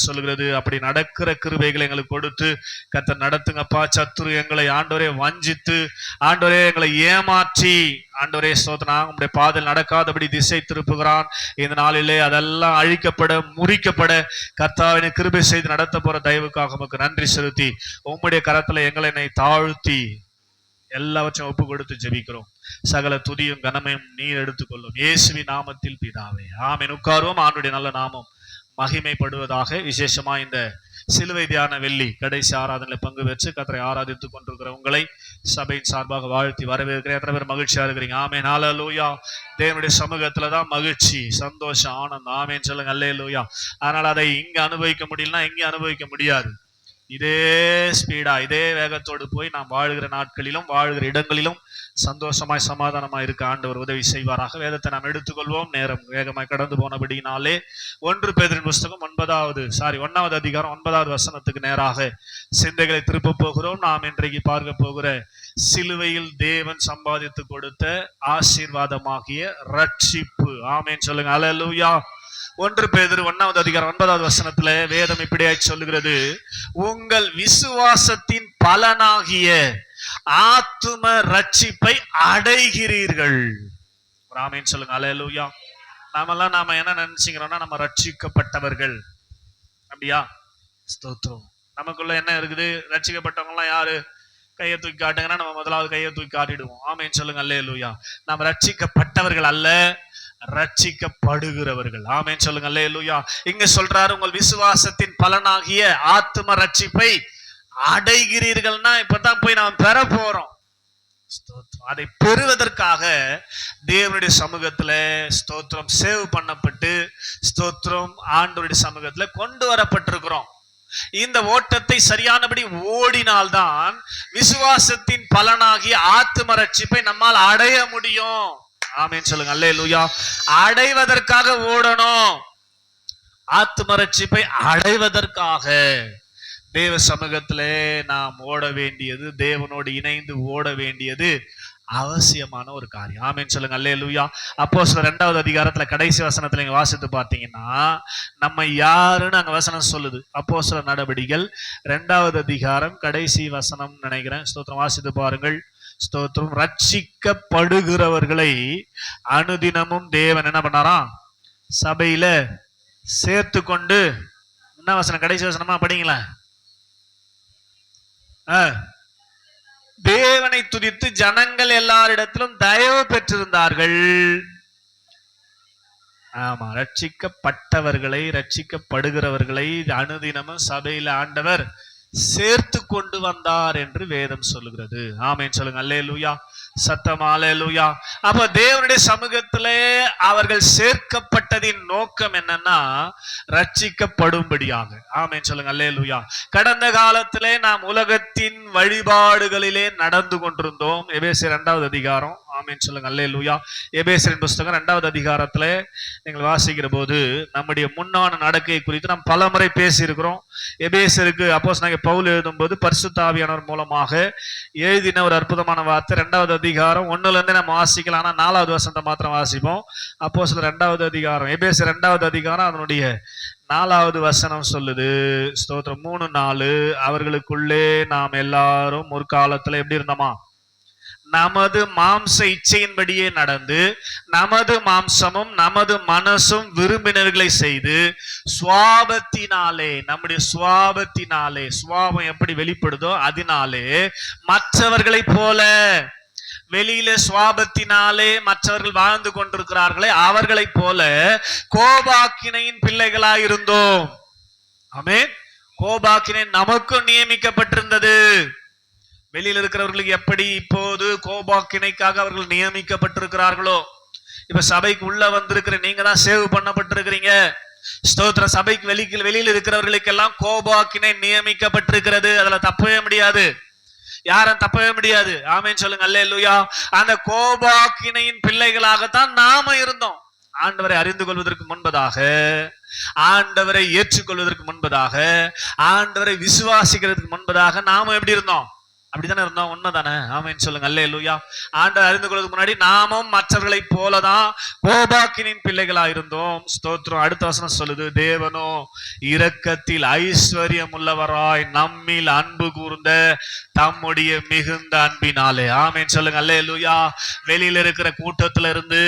சொல்லுகிறது. அப்படி நடக்கிற கிருபைகளை எங்களுக்கு கொடுத்து கர்த்தர் நடத்துங்கப்பா. சத்துரு எங்களை ஆண்டவரே வஞ்சித்து, ஆண்டவரே எங்களை ஏமாற்றி, ஆண்டவரே ஸ்தோத்திரம் உம்முடைய பாதையில் நடக்காதபடி திசை திருப்புகிறான். இந்த நாளிலே அதெல்லாம் அழிக்கப்பட, முறிக்கப்பட கர்த்தாவினை கிருபை செய்து நடத்த போற தயவுக்காக உமக்கு நன்றி செலுத்தி, உம்முடைய கரத்துல எங்களை தாழ்த்தி எல்லாவற்றையும் ஒப்பு கொடுத்து ஜெபிக்கிறோம். சகல துதியும் கனமையும் நீர் எடுத்துக்கொள்ளும் இயேசுவின் நாமத்தில் பிதாவே, ஆமென். உட்காருவோம். ஆண்டுடைய நல்ல நாமம் மகிமைப்படுவதாக. விசேஷமா இந்த சிலுவை தியான வெள்ளி கடைசி ஆராதனையில் பங்கு பெற்று கர்த்தரை ஆராதித்துக் கொண்டிருக்கிற உங்களை சபையின் சார்பாக வாழ்த்தி வரவேற்கிறேன். எத்தனை பேர் மகிழ்ச்சியா இருக்கிறீங்க? ஆமென், ஹல்லேலூயா. தேவனுடைய சமூகத்துலதான் மகிழ்ச்சி, சந்தோஷம், ஆனந்தம். ஆமென் சொல்லுங்க, ஹல்லேலூயா. அதனால அதை இங்க அனுபவிக்க முடியலன்னா எங்கேயும் அனுபவிக்க முடியாது. இதே ஸ்பீடா, இதே வேகத்தோடு போய் நாம் வாழ்கிற நாட்களிலும் வாழ்கிற இடங்களிலும் சந்தோஷமாய் சமாதானமாய் இருக்க ஆண்டவர் உதவி செய்வாராக. வேதத்தை நாம் எடுத்துக்கொள்வோம். நேரம் வேகமாய் கடந்து போனபடியினாலே 1 பேதுருவின் புஸ்தகம் 1வது அதிகாரம் 9வது வசனத்துக்கு நேராக சிந்தைகளை திருப்ப போகிறோம். நாம் இன்றைக்கு பார்க்க போகிற சிலுவையில் தேவன் சம்பாதித்து கொடுத்த ஆசீர்வாதமாகிய ரட்சிப்பு. ஆமென் சொல்லுங்க, ஹல்லேலூயா. 1 பேதுரு 1வது அதிகாரம் 9வது வசனத்துல வேதம் இப்படியாய் சொல்லுகிறது, உங்கள் விசுவாசத்தின் பலனாகிய ஆத்தும ரட்சிப்பை அடைகிறீர்கள். ஆமென் சொல்லுங்க, ஹல்லேலூயா. நாம என்ன நினைச்சுக்கிறோம்னா நம்ம ரட்சிக்கப்பட்டவர்கள். அப்படியா? ஸ்தோத்திரம். நமக்குள்ள என்ன இருக்குது? ரட்சிக்கப்பட்டவங்க எல்லாம் யாரு? கையை தூக்கி காட்டுங்கன்னா நம்ம முதலாவது கையை தூக்கி காட்டிடுவோம். ஆமென் சொல்லுங்க, ஹல்லேலூயா. நாம் ரட்சிக்கப்பட்டவர்கள் அல்ல, ரட்சிக்கப்படுகிறவர்கள். ஆமென் சொல்லுங்க, ஹல்லேலூயா. இங்க சொல்றாரு, உங்கள் விசுவாசத்தின் பலனாகிய ஆத்தும ரட்சிப்பை அடைகிறீர்கள்னா இப்பதான் போய் நாம் பெற போறோம். அதை பெறுவதற்காக தேவனுடைய சமூகத்துல ஸ்தோத்திரம் சேவ் பண்ணப்பட்டு ஸ்தோத்திரம் ஆண்டவருடைய சமூகத்துல கொண்டு வரப்பட்டிருக்கிறோம். இந்த ஓட்டத்தை சரியானபடி ஓடினால்தான் விசுவாசத்தின் பலனாகிய ஆத்தும ரட்சிப்பை நம்மால் அடைய முடியும். ஆமென் சொல்லுங்க, ஹல்லேலூயா. அடைவதற்காக ஓடணும். ஆத்தும ரட்சிப்பை அடைவதற்காக தேவ சமூகத்திலே நாம் ஓட வேண்டியது, தேவனோடு இணைந்து ஓட வேண்டியது அவசியமான ஒரு காரியம். ஆமென் சொல்லுங்க, ஹல்லேலூயா. அப்போஸ்தலர் 2வது அதிகாரத்துல கடைசி வசனத்துல நீங்க வாசித்து பார்த்தீங்கன்னா நம்ம யாருன்னு அங்க வசனம் சொல்லுது. அப்போஸ்தலர் நடவடிக்கைகள் 2வது அதிகாரம் கடைசி வசனம் நினைக்கிறேன். ஸ்தோத்திரம், வாசித்து பாருங்கள். ஸ்தோத்திரம். ரட்சிக்கப்படுகிறவர்களை அனுதினமும் தேவன் என்ன பண்ணாராம்? சபையில சேர்த்து கொண்டு, என்ன வசனம்? கடைசி வசனமா படிங்களா? தேவனை துதித்து ஜனங்கள் எல்லாரிடத்திலும் தயவு பெற்றிருந்தார்கள். ஆமா, ரட்சிக்கப்பட்டவர்களை, ரட்சிக்கப்படுகிறவர்களை அனுதினமும் சபையில ஆண்டவர் சேர்த்து கொண்டு வந்தார் என்று வேதம் சொல்லுகிறது. ஆமென் சொல்லுங்க, ஹல்லேலூயா. சத்தமா ஹல்லேலூயா. அப்ப தேவனுடைய சமூகத்திலே அவர்கள் சேர்க்கப்பட்டதின் நோக்கம் என்னன்னா ரட்சிக்கப்படும்படியாக. ஆமென் சொல்லுங்க, ஹல்லேலூயா. கடந்த காலத்திலே நாம் உலகத்தின் வழிபாடுகளிலே நடந்து கொண்டிருந்தோம். எபேசியர் 2வது அதிகாரம். ஆமென் சொல்லுங்க, ஹல்லேலூயா. எபேசியரின் புஸ்தகம் 2வது அதிகாரத்துல நீங்கள் வாசிக்கிற போது நம்முடைய முன்னான நடக்கை குறித்து நாம் பலமுறை பேசி இருக்கிறோம். எபேசியருக்கு அப்போஸ்தலனாகிய பவுல் எழுதும்போது பரிசுத்த ஆவியானவர் மூலமாக எழுதின ஒரு அற்புதமான வார்த்தை. 2வது அதிகாரம் 1ல இருந்து நம்ம வாசிக்கலாம், ஆனா 4வது வசனத்தை மாத்திரம் வாசிப்போம். அப்போஸ்தலர் 2வது அதிகாரம், எபேசியர் 2வது அதிகாரம் அதனுடைய 4வது வசனம் சொல்லுது. ஸ்தோத்திரம். 3:4 அவர்களுக்குள்ளே நாம் எல்லாரும் முற்காலத்துல எப்படி இருந்தோமா? நமது மாம்ச இச்சையின்படியே நடந்து நமது மாம்சமும் நமது மனசும் விரும்பினர்களை செய்து சுவாபத்தினாலே, நம்முடைய சுவாபத்தினாலே, சுவாபம் எப்படி வெளிப்படுதோ அதனாலே மற்றவர்களை போல, வெளியில சுவாபத்தினாலே மற்றவர்கள் வாழ்ந்து கொண்டிருக்கிறார்களே அவர்களை போல கோபாக்கினையின் பிள்ளைகளாய் இருந்தோம். ஆமென். கோபாக்கினை நமக்கும் நியமிக்கப்பட்டிருந்தது. வெளியில் இருக்கிறவர்களுக்கு எப்படி இப்போது கோபாக்கினைக்காக அவர்கள் நியமிக்கப்பட்டிருக்கிறார்களோ, இப்ப சபைக்கு உள்ள வந்திருக்கிற நீங்க தான் சேவ் பண்ணப்பட்டிருக்கிறீங்க. ஸ்தோத்திர. சபைக்கு வெளியில் இருக்கிறவர்களுக்கெல்லாம் கோபாக்கினை நியமிக்கப்பட்டிருக்கிறது. அதுல தப்பவே முடியாது, யாரும் தப்பவே முடியாது. ஆமென் சொல்லுங்க, ஹல்லேலூயா. அந்த கோபாக்கினையின் பிள்ளைகளாகத்தான் நாம இருந்தோம். ஆண்டவரை அறிந்து கொள்வதற்கு முன்பதாக, ஆண்டவரை ஏற்றுக்கொள்வதற்கு முன்பதாக, ஆண்டவரை விசுவாசிக்கிறதுக்கு முன்பதாக நாம எப்படி இருந்தோம்? அப்படித்தானே இருந்தோம், உண்மைதானே? ஆமென் சொல்லுங்க. அல்லேலூயா. ஆண்டவர் அறிந்து கொள்வதற்கு முன்னாடி நாமும் மற்றவர்களை போலதான் கோபாக்கினின் பிள்ளைகளா இருந்தோம். ஸ்தோத்திரம். அடுத்த வசனம் சொல்லுது, தேவனோ இரக்கத்தில் ஐஸ்வர்யம் உள்ளவராய் நம்மில் அன்பு கூர்ந்த தம்முடைய மிகுந்த அன்பினாலே. ஆமென் சொல்லுங்க. அல்லேலூயா. வெளியில இருக்கிற கூட்டத்துல இருந்து,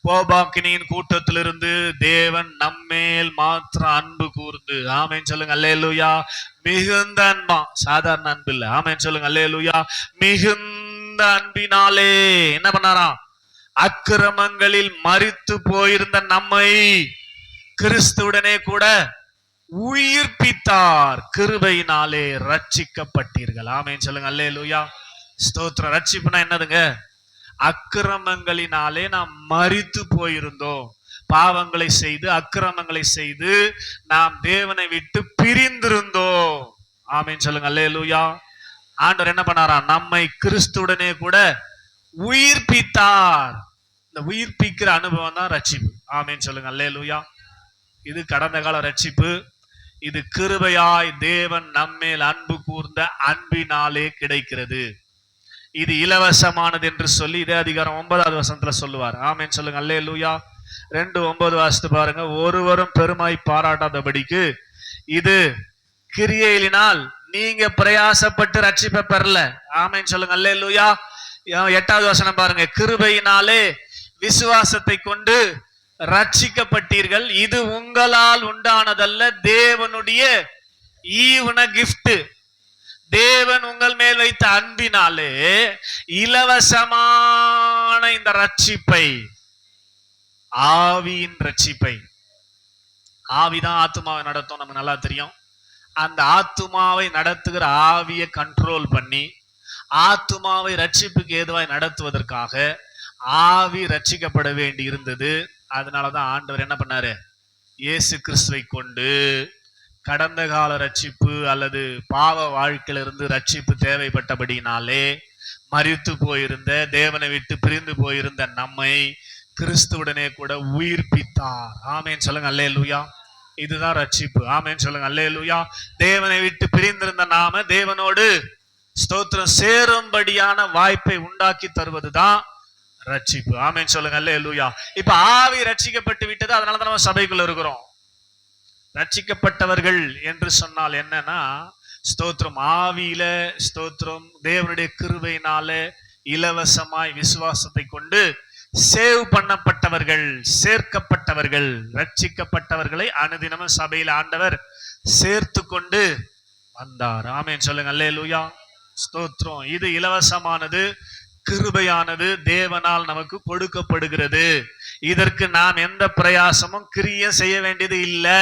கோபாக்கினியின் கூட்டத்திலிருந்து தேவன் நம்மேல் மாத்திரம் அன்பு கூர்ந்து, ஆமென் சொல்லுங்க. அல்லேலூயா. மிகுந்த அன்பா, சாதாரண அன்பு இல்ல. ஆமென் சொல்லுங்க. அல்லேலூயா. மிகுந்த அன்பினாலே என்ன பண்ணாராம்? அக்கிரமங்களில் மரித்து போயிருந்த நம்மை கிறிஸ்துவுடனே கூட உயிர்ப்பித்தார், கிருபையினாலே ரட்சிக்கப்பட்டீர்கள். ஆமென் சொல்லுங்க. அல்லேலூயா. ஸ்தோத்திரம். ரட்சிப்புனா என்னதுங்க? அக்கிரமங்களினாலே நாம் மரித்து போயிருந்தோம். பாவங்களை செய்து, அக்கிரமங்களை செய்து நாம் தேவனை விட்டு பிரிந்திருந்தோம். ஆமென் சொல்லுங்க. அல்லேலூயா. ஆண்டவர் என்ன பண்ணாரா? நம்மை கிறிஸ்துவுடனே கூட உயிர்ப்பித்தார். இந்த உயிர்ப்பிக்கிற அனுபவம் தான் ரட்சிப்பு. ஆமென் சொல்லுங்க. அல்லேலூயா. இது கடந்த கால ரட்சிப்பு. இது கிருபையாய் தேவன் நம்மேல் அன்பு கூர்ந்த அன்பினாலே கிடைக்கிறது. இது இலவசமானது என்று சொல்லி இதே அதிகாரம் 9வது வசனத்துல சொல்லுவார். ஆமென் சொல்லுங்க. அல்லேலூயா. 2:9 வாசித்து பாருங்க. ஒருவரும் பெருமை பாராட்டாதபடிக்கு இது கிரியையினால் நீங்க பிரயாசப்பட்டு ரட்சிப்பை பெறல. ஆமென் சொல்லுங்க. அல்லேலூயா. 8வது வசனம் பாருங்க. கிருபையினாலே விசுவாசத்தை கொண்டு ரட்சிக்கப்பட்டீர்கள், இது உங்களால் உண்டானதல்ல, தேவனுடைய ஈவன கிஃப்ட். தேவன் உங்கள் மேல் வைத்த அன்பினாலே இலவசமான இந்த ரட்சிப்பை, ஆவியின் ரட்சிப்பை. ஆவிதான் ஆத்துமாவை நடத்தும், நமக்கு நல்லா தெரியும். அந்த ஆத்துமாவை நடத்துகிற ஆவியை கண்ட்ரோல் பண்ணி ஆத்துமாவை ரட்சிப்புக்கு ஏதுவாய் நடத்துவதற்காக ஆவி ரட்சிக்கப்பட வேண்டி இருந்தது. அதனாலதான் ஆண்டவர் என்ன பண்ணாரு? இயேசு கிறிஸ்துவை கொண்டு கடந்த கால ரட்சிப்பு அல்லது பாவ வாழ்க்கையிலிருந்து ரட்சிப்பு தேவைப்பட்டபடினாலே மரித்து போயிருந்த, தேவனை விட்டு பிரிந்து போயிருந்த நம்மை கிறிஸ்துவுடனே கூட உயிர்ப்பித்தார். ஆமென் சொல்லுங்க. அல்லேலூயா. இதுதான் ரட்சிப்பு. ஆமென் சொல்லுங்க. அல்லேலூயா. தேவனை விட்டு பிரிந்திருந்த நாம தேவனோடு ஸ்தோத்திரம் சேரும்படியான வாய்ப்பை உண்டாக்கி தருவதுதான் ரட்சிப்பு. ஆமென் சொல்லுங்க. அல்லேலூயா. இப்ப ஆவி ரட்சிக்கப்பட்டு விட்டது, அதனாலதான் நம்ம சபைக்குள்ள இருக்கிறோம். ரட்சிக்கப்பட்டவர்கள் என்று சொன்னால் என்னன்னா, ஸ்தோத்திரம் ஆவியில, ஸ்தோத்திரம் தேவனுடைய கிருபையினால இலவசமாய் விசுவாசத்தை கொண்டு சேவ் பண்ணப்பட்டவர்கள், சேர்க்கப்பட்டவர்கள், ரட்சிக்கப்பட்டவர்களை அனுதினமும் சபையில் ஆண்டவர் சேர்த்து கொண்டு வந்தார். ஆமென் சொல்லுங்க. அல்லேலூயா. ஸ்தோத்திரம். இது இலவசமானது, கிருபையானது, தேவனால் நமக்கு கொடுக்கப்படுகிறது. இதற்கு நாம் எந்த பிரயாசமும் கிரியை செய்ய வேண்டியது இல்லை.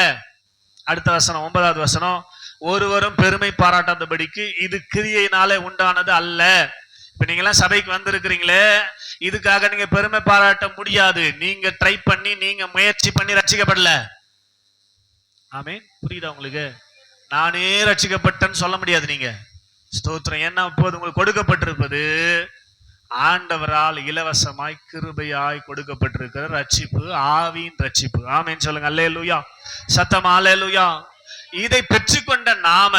அடுத்த வசனம் 9வது வசனம். ஒருவரும் பெருமை பாராட்டாதபடிக்கு இது கிரியையினாலே உண்டானது அல்ல. இப்ப நீங்க எல்லாம் சபைக்கு வந்திருக்கிறீங்களே, இதுக்காக நீங்க பெருமை பாராட்ட முடியாது. நீங்க ட்ரை பண்ணி, நீங்க முயற்சி பண்ணி ரட்சிக்கப்படல. ஆமென். புரியுதா உங்களுக்கு? நானே ரட்சிக்கப்பட்டேன்னு சொல்ல முடியாது நீங்க. ஸ்தோத்திரம். ஏன்னா இப்போது உங்களுக்கு கொடுக்கப்பட்டிருப்பது ஆண்டவரால் இலவசமாய் கிருபையாய் கொடுக்கப்பட்டிருக்கிற ரட்சிப்பு, ஆவியின் ரட்சிப்பு. ஆமென் சொல்லுங்க. அல்லேலூயா. சத்தமா அல்லேலூயா. இதை பெற்றுக்கொண்ட நாம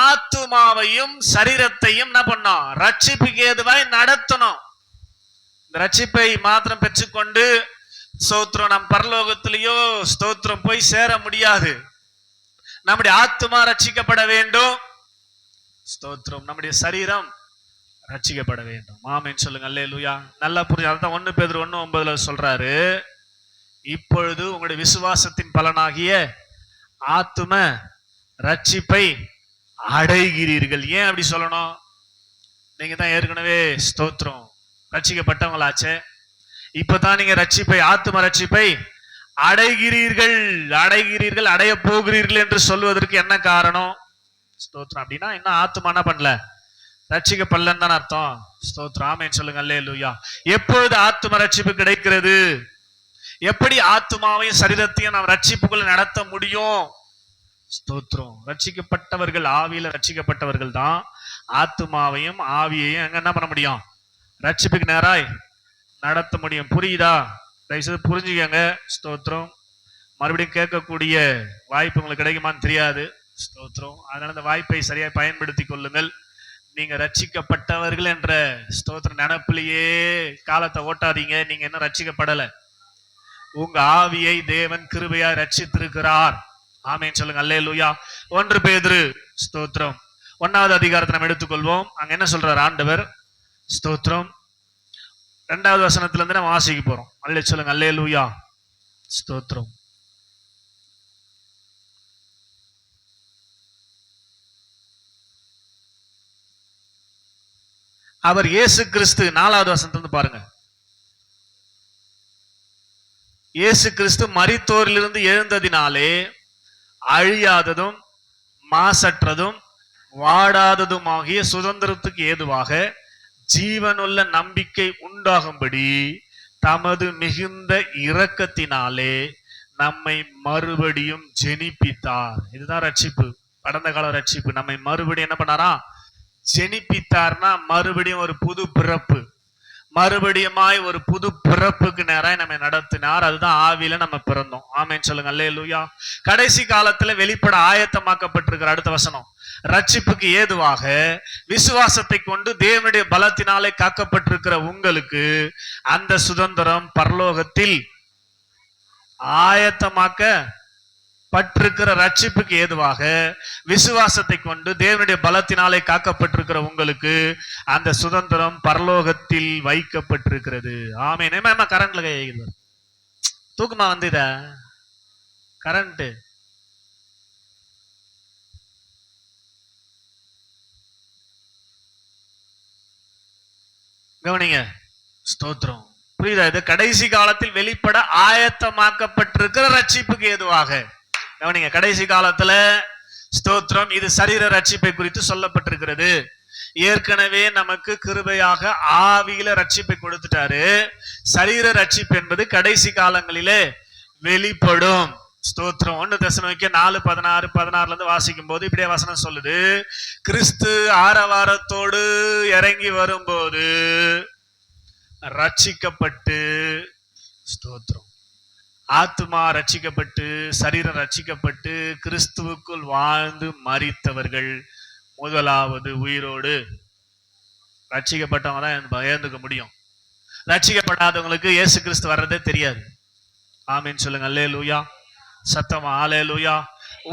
ஆத்துமாவையும் சரீரத்தையும் என்ன பண்ணோம்? ரட்சிப்புக்கு ஏதுவாய் நடத்தணும். இந்த ரட்சிப்பை மாத்திரம் பெற்றுக்கொண்டு ஸ்தோத்திரம் நம் பரலோகத்திலேயோ ஸ்தோத்திரம் போய் சேர முடியாது. நம்முடைய ஆத்துமா ரட்சிக்கப்பட வேண்டும். ஸ்தோத்திரம். நம்முடைய சரீரம் ரட்சிக்கப்பட வேண்டும். ஆமென் சொல்லுங்க. அல்லேலூயா. நல்லா புரிஞ்சு. அதான் 1 பேதுரு 1:9 சொல்றாரு, இப்பொழுது உங்களுடைய விசுவாசத்தின் பலனாகிய ஆத்தும ரட்சிப்பை அடைகிறீர்கள். ஏன் அப்படி சொல்லணும்? நீங்க தான் ஏற்கனவே ஸ்தோத்திரம் ரட்சிக்கப்பட்டவங்களாச்சே. இப்பதான் நீங்க ரட்சிப்பை, ஆத்தும ரட்சிப்பை அடைகிறீர்கள், அடைகிறீர்கள், அடைய போகிறீர்கள் என்று சொல்வதற்கு என்ன காரணம்? ஸ்தோத்திரம். அப்படின்னா இன்னும் ஆத்துமா என்ன பண்ணல? ரட்சிக்கப்படலன்னு தான் அர்த்தம். ஸ்தோத்திரம். ஆமென் சொல்லுங்க. அல்லேலூயா. எப்பொழுது ஆத்தும ரட்சிப்பு கிடைக்கிறது? எப்படி ஆத்துமாவையும் சரீரத்தையும் நாம் ரட்சிப்புக்குள்ள நடத்த முடியும்? ஸ்தோத்திரம். ரட்சிக்கப்பட்டவர்கள், ஆவியில ரட்சிக்கப்பட்டவர்கள் தான் ஆத்துமாவையும் ஆவியையும் எங்க என்ன பண்ண முடியும்? ரட்சிப்புக்கு நேராய் நடத்த முடியும். புரியுதா? தயவுசெய்து புரிஞ்சுக்கங்க. ஸ்தோத்திரம். மறுபடியும் கேட்கக்கூடிய வாய்ப்பு உங்களுக்கு கிடைக்குமான்னு தெரியாது. ஸ்தோத்திரம். அதனால இந்த வாய்ப்பை சரியா பயன்படுத்தி கொள்ளுங்கள். நீங்க ரட்சிக்கப்பட்டவர்கள் என்ற ஸ்தோத்திர நினைப்பிலேயே காலத்தை ஓட்டாதீங்க. நீங்க இன்னும் ரட்சிக்கப்படல. உங்க ஆவியை தேவன் கிருபையா ரட்சித்திருக்கிறார். ஆமேன் சொல்லுங்க. அல்லேலூயா. 1 பேதுரு ஸ்தோத்திரம் 1வது அதிகாரத்தை நம்ம எடுத்துக்கொள்வோம். அங்க என்ன சொல்றார் ஆண்டவர்? ஸ்தோத்திரம் 2வது வசனத்துல இருந்து நம்ம வாசிக்க போறோம். அல்லே சொல்லுங்க. அல்லேலூயா. ஸ்தோத்திரம். அவர் இயேசு கிறிஸ்து 4வது வசனத்திலிருந்து பாருங்க. இயேசு கிறிஸ்து மரித்தோரிலிருந்து எழுந்ததினாலே அழியாததும் மாசற்றதும் வாடாததுமாகிய சுதந்திரத்துக்கு ஏதுவாக ஜீவனுள்ள நம்பிக்கை உண்டாகும்படி தமது மிகுந்த இரக்கத்தினாலே நம்மை மறுபடியும் ஜெனிப்பித்தார். இதுதான் ரட்சிப்பு. கடந்த கால ரட்சிப்பு. நம்மை மறுபடியும் என்ன பண்ணாரா? ஜெனிப்பித்தார்னா மறுபடியும் ஒரு புது பிறப்பு, மறுபடியுமாய் ஒரு புது பிறப்புக்கு நேராக நம்ம நடத்தினார். அதுதான் ஆவியில நம்ம பிறந்தோம். ஆமேன் சொல்லுங்க. அல்லேலூயா. கடைசி காலத்துல வெளிப்பட ஆயத்தமாக்கப்பட்டிருக்கிற அடுத்த வசனம், ரட்சிப்புக்கு ஏதுவாக விசுவாசத்தை கொண்டு தேவனுடைய பலத்தினாலே காக்கப்பட்டிருக்கிற உங்களுக்கு அந்த சுதந்திரம் பரலோகத்தில் ஆயத்தமாக்க பட்டிருக்கிற ரட்சிப்புக்கு ஏதுவாக விசுவாசத்தை கொண்டு தேவனுடைய பலத்தினாலே காக்கப்பட்டிருக்கிற உங்களுக்கு அந்த சுதந்திரம் பரலோகத்தில் வைக்கப்பட்டிருக்கிறது. ஆமென். ஏமா கரண்ட்ல கைது தூக்கமா வந்துத கரண்ட் கவனிங்க. ஸ்தோத்திரம். புரியுதா? இது கடைசி காலத்தில் வெளிப்பட ஆயத்தமாக்கப்பட்டிருக்கிற ரட்சிப்புக்கு ஏதுவாக. கவனிங்க. கடைசி காலத்துல ஸ்தோத்திரம் இது சரீர ரட்சிப்பை குறித்து சொல்லப்பட்டிருக்கிறது. ஏற்கனவே நமக்கு கிருபையாக ஆவியில ரட்சிப்பை கொடுத்துட்டாரு. சரீர ரட்சிப்பு என்பது கடைசி காலங்களிலே வெளிப்படும். ஸ்தோத்திரம். 1 தெசலோனிக்கேயர் 4:16 இருந்து வாசிக்கும் போது இப்படியே வசனம் சொல்லுது, கிறிஸ்து ஆரவாரத்தோடு இறங்கி வரும்போது ரட்சிக்கப்பட்டு, ஸ்தோத்திரம், ஆத்மா ரட்சிக்கப்பட்டு சரீரம் ரட்சிக்கப்பட்டு கிறிஸ்துவுக்குள் வாழ்ந்து மரித்தவர்கள் முதலாவது உயிரோடு. ரட்சிக்கப்பட்டவங்க தான் ஏந்துக்க முடியும். ரட்சிக்கப்படாதவங்களுக்கு இயேசு கிறிஸ்து வர்றதே தெரியாது. ஆமீன் சொல்லுங்க. அல்லேலூயா. சத்தமா அல்லேலூயா.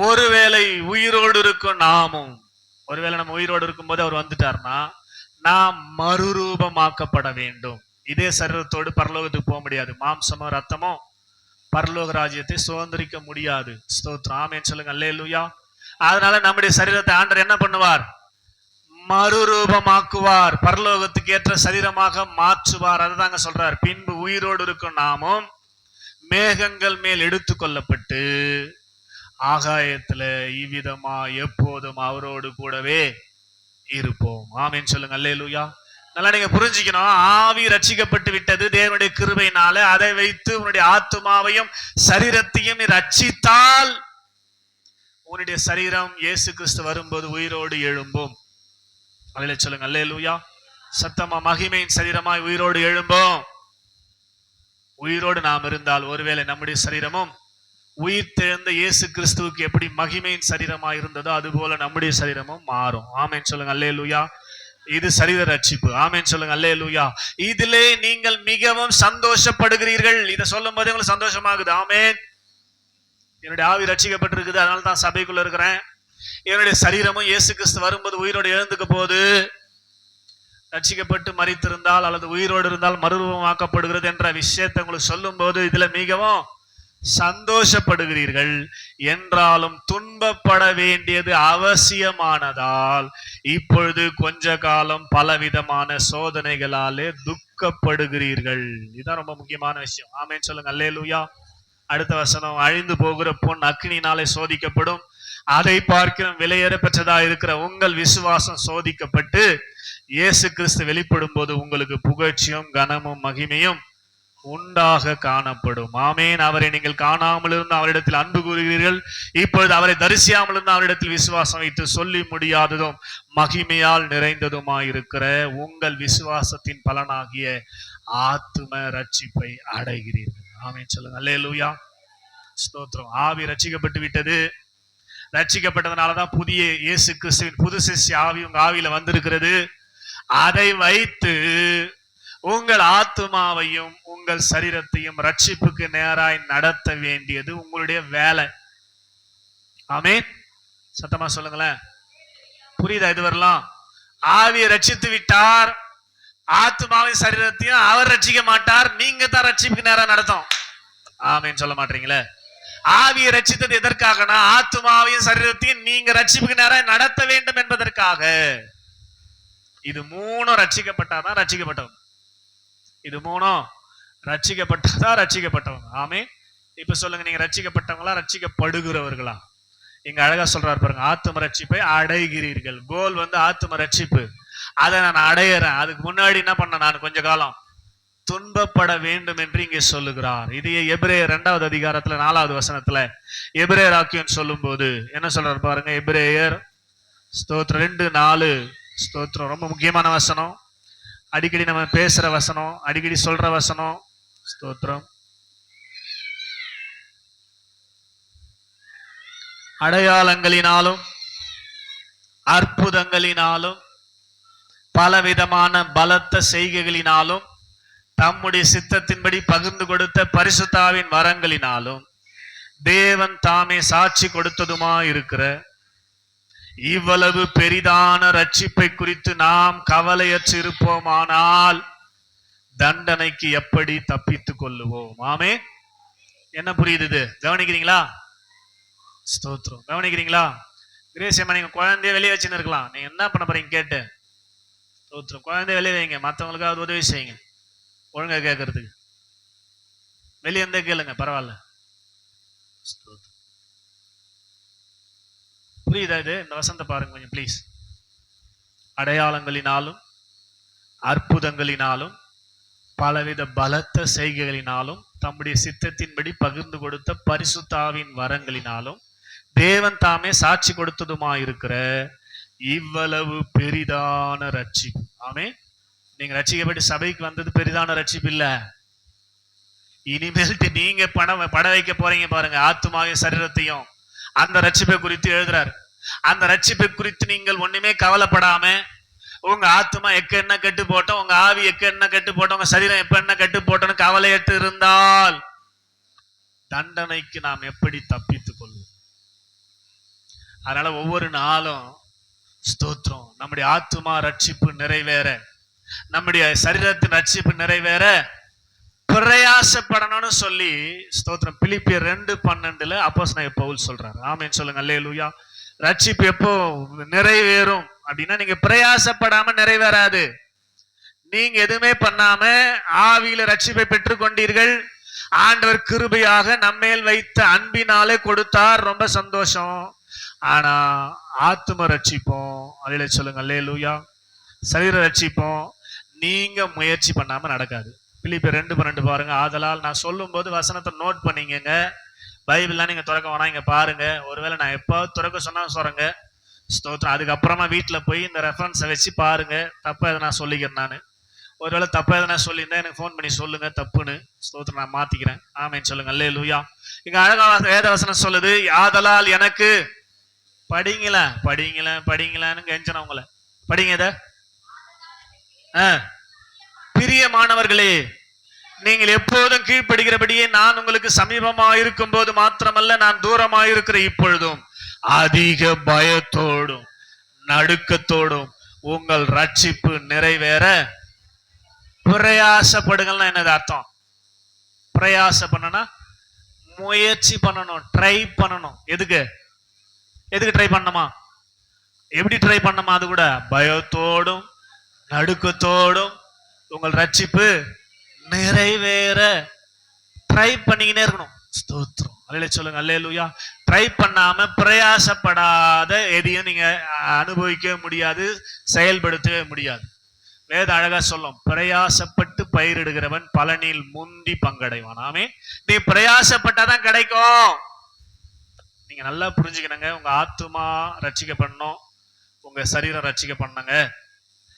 ஒருவேளை உயிரோடு இருக்கும் நாமும், ஒருவேளை நம்ம உயிரோடு இருக்கும் போது அவர் வந்துட்டார்னா நாம் மறுரூபமாக்கப்பட வேண்டும். இதே சரீரத்தோடு பரலோகத்துக்கு போக முடியாது. மாம்சமோ ரத்தமோ பரலோக ராஜ்யத்தை சுதந்திரிக்க முடியாது. ஸ்தோத்திரம். ஆமென் சொல்லுங்க. அல்லேலூயா. அதனால நம்முடைய சரீரத்தை ஆண்டவர் என்ன பண்ணுவார்? மறுரூபமாக்குவார், பரலோகத்துக்கு ஏற்ற சரீரமாக மாற்றுவார். அதுதாங்க சொல்றார். பின்பு உயிரோடு இருக்கும் நாமும் மேகங்கள் மேல் எடுத்து கொள்ளப்பட்டு ஆகாயத்துல இவ்விதமா எப்போதும் அவரோடு கூடவே இருப்போம். ஆமென் சொல்லுங்க. அல்லேலூயா. நல்லா நீங்க புரிஞ்சுக்கணும். ஆவி ரட்சிக்கப்பட்டு விட்டது தேவனுடைய கிருபையினால. அதை வைத்து உன்னுடைய ஆத்துமாவையும் சரீரத்தையும் ரட்சித்தால் உன்னுடைய சரீரம் இயேசு கிறிஸ்து வரும்போது உயிரோடு எழும்பும். அதிலே சொல்லுங்க. அல்லேலூயா. சத்தமா. மகிமையின் சரீரமாய் உயிரோடு எழும்பும். உயிரோடு நாம் இருந்தால் ஒருவேளை நம்முடைய சரீரமும் உயிர் தெழுந்த இயேசு கிறிஸ்துவுக்கு எப்படி மகிமையின் சரீரமாய் இருந்ததோ அதுபோல நம்முடைய சரீரமும் மாறும். ஆமென் சொல்லுங்க. அல்லேலூயா. இது சரீர ரட்சிப்பு. ஆமென் சொல்லுங்க. அல்லேலூயா. இதிலே நீங்கள் மிகவும் சந்தோஷப்படுகிறீர்கள். இதை சொல்லும் போது உங்களுக்கு சந்தோஷமாகுது. ஆமென். என்னுடைய ஆவி ரட்சிக்கப்பட்டிருக்குது, அதனால தான் சபைக்குள்ள இருக்கிறேன். என்னுடைய சரீரமும் இயேசு கிறிஸ்து வரும்போது உயிரோடு எழுந்துக்க போது, ரட்சிக்கப்பட்டு மரித்திருந்தால் அல்லது உயிரோடு இருந்தால் மறுரூபமாக்கப்படுகிறது என்ற விஷயத்தை உங்களுக்கு சொல்லும் போது இதுல மிகவும் சந்தோஷப்படுகிறீர்கள். என்றாலும் துன்பப்பட வேண்டியது அவசியமானதால் இப்பொழுது கொஞ்ச காலம் பலவிதமான சோதனைகளாலே துக்கப்படுகிறீர்கள். இதுதான் ரொம்ப முக்கியமான விஷயம். ஆமென் சொல்லுங்க. அல்லேலூயா. அடுத்த வசனம், அழிந்து போகிற பொன் அக்கினியினாலே சோதிக்கப்படும், அதை பார்க்கிற விலையேற பெற்றதா இருக்கிற உங்கள் விசுவாசம் சோதிக்கப்பட்டு இயேசு கிறிஸ்து வெளிப்படும் போது உங்களுக்கு புகழ்ச்சியும் கனமும் மகிமையும் உண்டாக காணப்படும். ஆமேன். அவரை நீங்கள் காணாமல் இருந்து அவரிடத்தில் அன்பு கூறுகிறீர்கள். இப்பொழுது அவரை தரிசியாமல் இருந்து அவரிடத்தில் விசுவாசம் வைத்து சொல்லி முடியாததும் மகிமையால் நிறைந்ததுமாயிருக்கிற உங்கள் விசுவாசத்தின் பலனாகிய ஆத்தும ரட்சிப்பை அடைகிறீர்கள். ஆமேன் சொல்லுங்க. அல்லேலூயா. ஸ்தோத்திரம். ஆவி ரட்சிக்கப்பட்டு விட்டது. ரட்சிக்கப்பட்டதுனாலதான் புதிய இயேசு கிறிஸ்துவின் புது சிஷ்ய ஆவி உங்க ஆவியில வந்திருக்கிறது. அதை வைத்து உங்கள் ஆத்துமாவையும் உங்கள் சரீரத்தையும் ரட்சிப்புக்கு நேராய் நடத்த வேண்டியது உங்களுடைய வேலை. ஆமென். சத்தமா சொல்லுங்களேன். புரியுதா? இது வரலாம். ஆவியை ரட்சித்து விட்டார், ஆத்துமாவின் சரீரத்தையும் அவர் ரட்சிக்க மாட்டார். நீங்க தான் ரட்சிப்புக்கு நேரா நடத்தும். ஆமென் சொல்ல மாட்டீங்களே. ஆவியை ரட்சித்தது எதற்காகனா ஆத்துமாவையும் சரீரத்தையும் நீங்க ரட்சிப்புக்கு நேரம் நடத்த வேண்டும் என்பதற்காக. இது மூணும் ரட்சிக்கப்பட்டாதான் ரட்சிக்கப்பட்டவங்க. இது மூணும் ரட்சிக்கப்பட்டதா ரட்சிக்கப்பட்டவங்க. ஆமென். இப்ப சொல்லுங்க, நீங்க ரட்சிக்கப்பட்டவங்களா ரட்சிக்கப்படுகிறவர்களா? இங்க அழகா சொல்றாரு பாருங்க, ஆத்தும ரட்சிப்பை அடைகிறீர்கள். கோல் ஆத்தும ரட்சிப்பு. அதை நான் அடையிறேன். அதுக்கு முன்னாடி என்ன பண்ண, நான் கொஞ்ச காலம் துன்பப்பட வேண்டும் என்று இங்கே சொல்லுகிறார். இதையே எபிரேயர் 2வது அதிகாரத்துல 4வது வசனத்துல எபிரேயர் ஆக்கியோன் சொல்லும் போது என்ன சொல்றாரு பாருங்க. எபிரேயர் ஸ்தோத்திரம் 2:4 ஸ்தோத்திரம். ரொம்ப முக்கியமான வசனம், அடிக்கடி நம்ம பேசுற வசனம், அடிக்கடி சொல்ற வசனம். ஸ்தோத்திரம். அடையாளங்களினாலும் அற்புதங்களினாலும் பலவிதமான பலத்த செய்கைகளினாலும் தம்முடைய சித்தத்தின்படி பகிர்ந்து கொடுத்த பரிசுத்தாவின் வரங்களினாலும் தேவன் தாமே சாட்சி கொடுத்ததுமா இருக்கிற இவ்வளவு பெரிதான ரட்சிப்பை குறித்து நாம் கவலையற்று இருப்போமானால் தண்டனைக்கு எப்படி தப்பித்துக் கொள்ளுவோம்? ஆமே. என்ன புரியுது? இது கவனிக்கிறீங்களா? ஸ்தோத்திரம். கவனிக்கிறீங்களா? கிரேசியம்மா, நீங்க குழந்தைய வெளியே வச்சுன்னு இருக்கலாம். நீங்க என்ன பண்ண போறீங்க கேட்டு? ஸ்தோத்திரம். குழந்தைய வெளியே வைங்க, மற்றவங்களுக்காவது உதவி செய்யுங்க. ஒழுங்கா கேட்கறதுக்கு வெளியே இருந்தே கேளுங்க, பரவாயில்ல. புரியுதா? இது இந்த வசனத்தை பாருங்க கொஞ்சம் ப்ளீஸ். அடையாளங்களினாலும் அற்புதங்களினாலும் பலவித பலத்த செய்கைகளினாலும் தம்முடைய சித்தத்தின்படி பகிர்ந்து கொடுத்த பரிசுத்தாவின் வரங்களினாலும் தேவன் தாமே சாட்சி கொடுத்ததுமா இருக்கிற இவ்வளவு பெரிதான ரட்சிப்பு. ஆமே. நீங்க ரட்சிக்கப்பட்டு சபைக்கு வந்தது பெரிதான ரட்சிப்பு இல்ல. இனிமேல்ட்டு நீங்க பட வைக்க போறீங்க பாருங்க, ஆத்துமாவையும் சரீரத்தையும். அந்த ரட்சிப்பை குறித்து எழுதுறாரு. அந்த ரட்சிப்பை குறித்து நீங்கள் ஒண்ணுமே கவலைப்படாம, உங்க ஆத்துமா எக்க என்ன கட்டு போட்டோம், உங்க ஆவி எக்க என்ன கட்டு போட்டோம், உங்க சரீரம் எப்ப என்ன கட்டு போட்டோன்னு கவலையற்று இருந்தால் தண்டனைக்கு நாம் எப்படி தப்பித்துக் கொள்வோம்? அதனால ஒவ்வொரு நாளும் ஸ்தோத்திரம், நம்முடைய ஆத்துமா ரட்சிப்பு நிறைவேற, நம்முடைய சரீரத்தின் ரட்சிப்பு நிறைவேற பிரயாசப்படணும்னு சொல்லி ஸ்தோத்திரம் பிலிப்பியர் 2:12 அப்போஸ்தலனாகிய பவுல் சொல்றாரு. ஆமென் சொல்லுங்க. அல்லேலூயா. ரட்சிப்பு எப்போ நிறைவேறும் அப்படின்னா, நீங்க பிரயாசப்படாம நிறைவேறாது. நீங்க எதுவுமே பண்ணாம ஆவியில ரட்சிப்பை பெற்றுக் கொண்டீர்கள். ஆண்டவர் கிருபையாக நம்மேல் வைத்த அன்பினாலே கொடுத்தார், ரொம்ப சந்தோஷம். ஆனா ஆத்தும ரட்சிப்போம், அதிலே சொல்லுங்க அல்லேலூயா, சரீர ரட்சிப்போம் நீங்க முயற்சி பண்ணாம நடக்காது. பிலிப்பியர் 2:12 பாருங்க. ஆதலால், நான் சொல்லும் போது வசனத்தை நோட் பண்ணிக்கங்க. பைபிள்லாம் நீங்க திறக்க வேணாம், இங்க பாருங்க. ஒருவேளை நான் எப்போ திறக்க சொன்னா சொல்றேங்க. ஸ்தோத்திரம். அதுக்கப்புறமா வீட்டுல போய் இந்த ரெஃபரன்ஸை வச்சு பாருங்க. தப்பா எதை நான் சொல்லிக்கிறேன். நான் ஒருவேளை தப்பா எதை நான் சொல்லியிருந்தேன் எனக்கு ஃபோன் பண்ணி சொல்லுங்க, தப்புன்னு. ஸ்தோத்திரம், நான் மாத்திக்கிறேன். ஆமென் சொல்லுங்க. அல்லேலூயா. இங்க அழகா வேத வசனம் சொல்லுது, ஆதலால் எனக்கு படிங்களான்னு கெஞ்சனவங்களை படிங்க. இத பிரியமானவர்களே, நீங்கள் எப்போதும் கீழ்ப்படுகிறபடியே நான் உங்களுக்கு சமீபமாக இருக்கும் போது மாத்திரமல்ல, நான் தூரமாக இருக்கிற இப்பொழுதும் அதிக பயத்தோடும் நடுக்கத்தோடும் உங்கள் ரட்சிப்பு நிறைவேற பிரயாசப்படுங்கள்னா என்னது அர்த்தம்? பிரயாச பண்ணனா முயற்சி பண்ணணும், ட்ரை பண்ணணும். எதுக்கு ட்ரை பண்ணணுமா? எப்படி ட்ரை பண்ணணுமா? அது கூட பயத்தோடும் நடுக்கத்தோடும் உங்கள் ரட்சிப்பு நிறைவேற ட்ரை பண்ணிக்கினே இருக்கணும். ஸ்தோத்திரம். அல்லேலூயா சொல்லுங்க. அல்லேலூயா. ட்ரை பண்ணாம பிரயாசப்படாத எதையும் நீங்க அனுபவிக்கவே முடியாது, செயல்படுத்தவே முடியாது. வேத அழகா சொல்லும், பிரயாசப்பட்டு பயிரிடுகிறவன் பலனில் முந்தி பங்கடைவான். ஆமே. நீ பிரயாசப்பட்டாதான் கிடைக்கும். நீங்க நல்லா புரிஞ்சுக்கணுங்க. உங்க ஆத்துமா ரட்சிக்கப்படணும், உங்க சரீரம் ரட்சிக்கப்படணுங்க.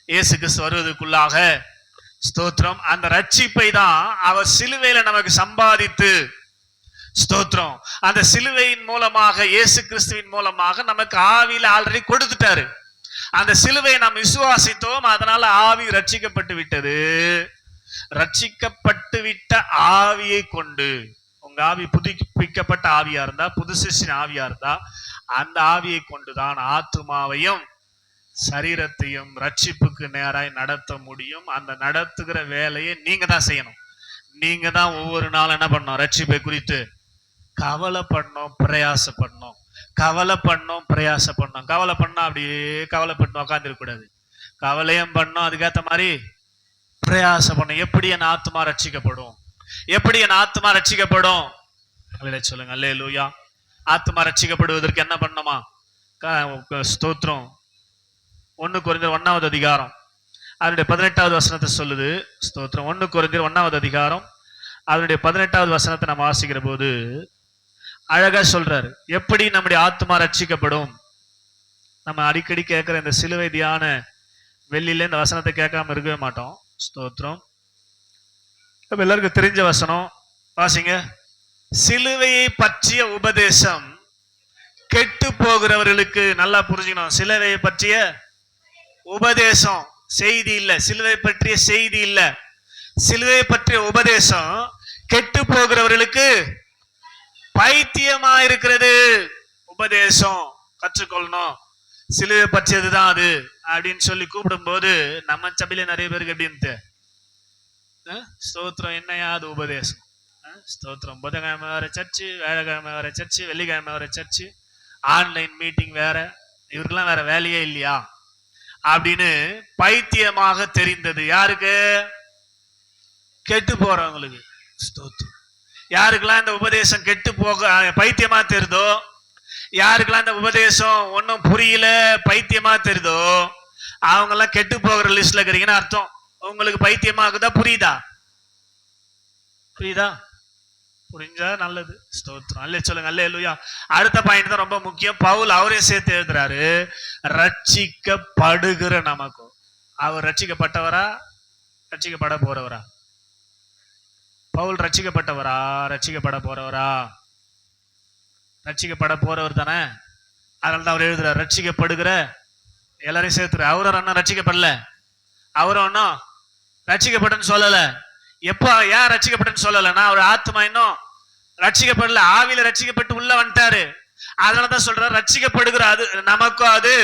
இயேசு கிறிஸ்து வருவதற்குள்ளாக ஸ்தோத்திரம் அந்த ரட்சிப்பை தான் அவர் சிலுவையில நமக்கு சம்பாதித்து ஸ்தோத்திரம். அந்த சிலுவையின் மூலமாக, இயேசு கிறிஸ்துவின் மூலமாக நமக்கு ஆவியில ஆல்ரெடி கொடுத்துட்டாரு. அந்த சிலுவையை நாம் விசுவாசித்தோம், அதனால ஆவி ரட்சிக்கப்பட்டு விட்டது. ரட்சிக்கப்பட்டு விட்ட ஆவியை கொண்டு, உங்க ஆவி புதுப்பிக்கப்பட்ட ஆவியா இருந்தா, புதுசின் ஆவியா இருந்தா, அந்த ஆவியை கொண்டுதான் ஆத்துமாவையும் சரீரத்தையும் ரட்சிப்புக்கு நேராய் நடத்த முடியும். அந்த நடத்துகிற வேலையை நீங்க தான் செய்யணும். நீங்க தான் ஒவ்வொரு நாளும் என்ன பண்ணணும்? ரட்சிப்பை குறித்து கவலைப்படணும், பிரயாசப்படணும். கவலைப்படணும், பிரயாசப்படணும். கவலை பண்ணா அப்படியே கவலைப்பட்டு உட்காந்துருக்க கூடாது. கவலையும் பண்ணணும், அதுக்கேற்ற மாதிரி பிரயாசப்படணும். எப்படி என் ஆத்மா ரட்சிக்கப்படும்? எப்படி என் ஆத்மா ரட்சிக்கப்படும்? சொல்லுங்க அல்லேலூயா. ஆத்மா ரட்சிக்கப்படுவதற்கு என்ன பண்ணணுமா? ஸ்தோத்திரம். 1 கொரிந்தியர் 1வது அதிகாரம் அதனுடைய 18வது வசனத்தை சொல்லுது. ஸ்தோத்திரம். 1 கொரிந்தியர் 1வது அதிகாரம் அதனுடைய 18வது வசனத்தை நம்ம வாசிக்கிற போது அழகா சொல்றாரு, எப்படி நம்முடைய ஆத்மா ரட்சிக்கப்படும். நம்ம அடிக்கடி கேட்கிற இந்த சிலுவை தியான வெள்ளியில இந்த வசனத்தை கேட்காம இருக்கவே மாட்டோம். ஸ்தோத்திரம். நம்ம எல்லாருக்கும் தெரிஞ்ச வசனம் வாசிங்க. சிலுவையை பற்றிய உபதேசம் கெட்டு போகிறவர்களுக்கு, நல்லா புரிஞ்சுக்கணும், சிலுவையை பற்றிய உபதேசம், செய்தி இல்ல, சிலுவை பற்றிய செய்தி இல்ல, சிலுவை பற்றிய உபதேசம் கெட்டு போகிறவர்களுக்கு பைத்தியமா இருக்கிறது. உபதேசம் கற்றுக்கொள்ளணும், சிலுவை பற்றியதுதான் அது அப்படின்னு சொல்லி கூப்பிடும் போது நம்ம சபையில நிறைய பேருக்கு எப்படின்ட்டு ஸ்தோத்திரம், என்னையா அது உபதேசம்? ஸ்தோத்திரம். புதன்கிழமை வேற சர்ச்சு, வேலைக்கிழமை வேற சர்ச்சு, வெள்ளிக்கிழமை வேற சர்ச்சு, ஆன்லைன் மீட்டிங் வேற, இவருக்கெல்லாம் வேற வேலையே இல்லையா அப்படின்னு பைத்தியமாக தெரிந்தது. யாருக்கு? கெட்டு போறவங்களுக்கு. ஸ்தோத்திரம். யாருக்கெல்லாம் இந்த உபதேசம் கெட்டு போக பைத்தியமா தெரியுதோ, யாருக்கெல்லாம் இந்த உபதேசம் ஒன்னும் புரியல பைத்தியமா தெரியுதோ, அவங்க எல்லாம் கெட்டு போகிற லிஸ்ட்ல இருக்கிறீங்கன்னு அர்த்தம். உங்களுக்கு பைத்தியமாகுதா? புரியுதா? புரியுதா? புரிஞ்சா நல்லது. ஸ்தோத்திரம். அல்லே சொல்லுங்க அல்லேலூயா. அடுத்த பாயிண்ட் தான் ரொம்ப முக்கியம். பவுல் அவரே சேர்த்து எழுதுறாரு, ரட்சிக்கப்படுகிற நமக்கும். அவர் ரட்சிக்கப்பட்டவரா, ரட்சிக்கப்பட போறவரா? பவுல் ரட்சிக்கப்பட்டவரா, ரட்சிக்கப்பட போறவரா? ரட்சிக்கப்பட போறவர் தானே. அதனாலதான் அவர் எழுதுறாரு, ரட்சிக்கப்படுகிற எல்லாரையும் சேர்த்துற. அவரும் ஒன்னும் ரட்சிக்கப்படல, அவரும் ஒன்னும் ரட்சிக்கப்பட்டன்னு சொல்லல. எப்ப ஏன் ரட்சிக்கப்பட்டன்னு சொல்லலன்னா, அவர் ஆத்மா இன்னும் ரட்சிக்கப்படல, ஆவியில ரட்சிக்கப்பட்டு உள்ள வந்துட்டாரு. அதனாலதான் சொல்ற ரட்சிக்கப்படுகிற அது நமக்கும் அது.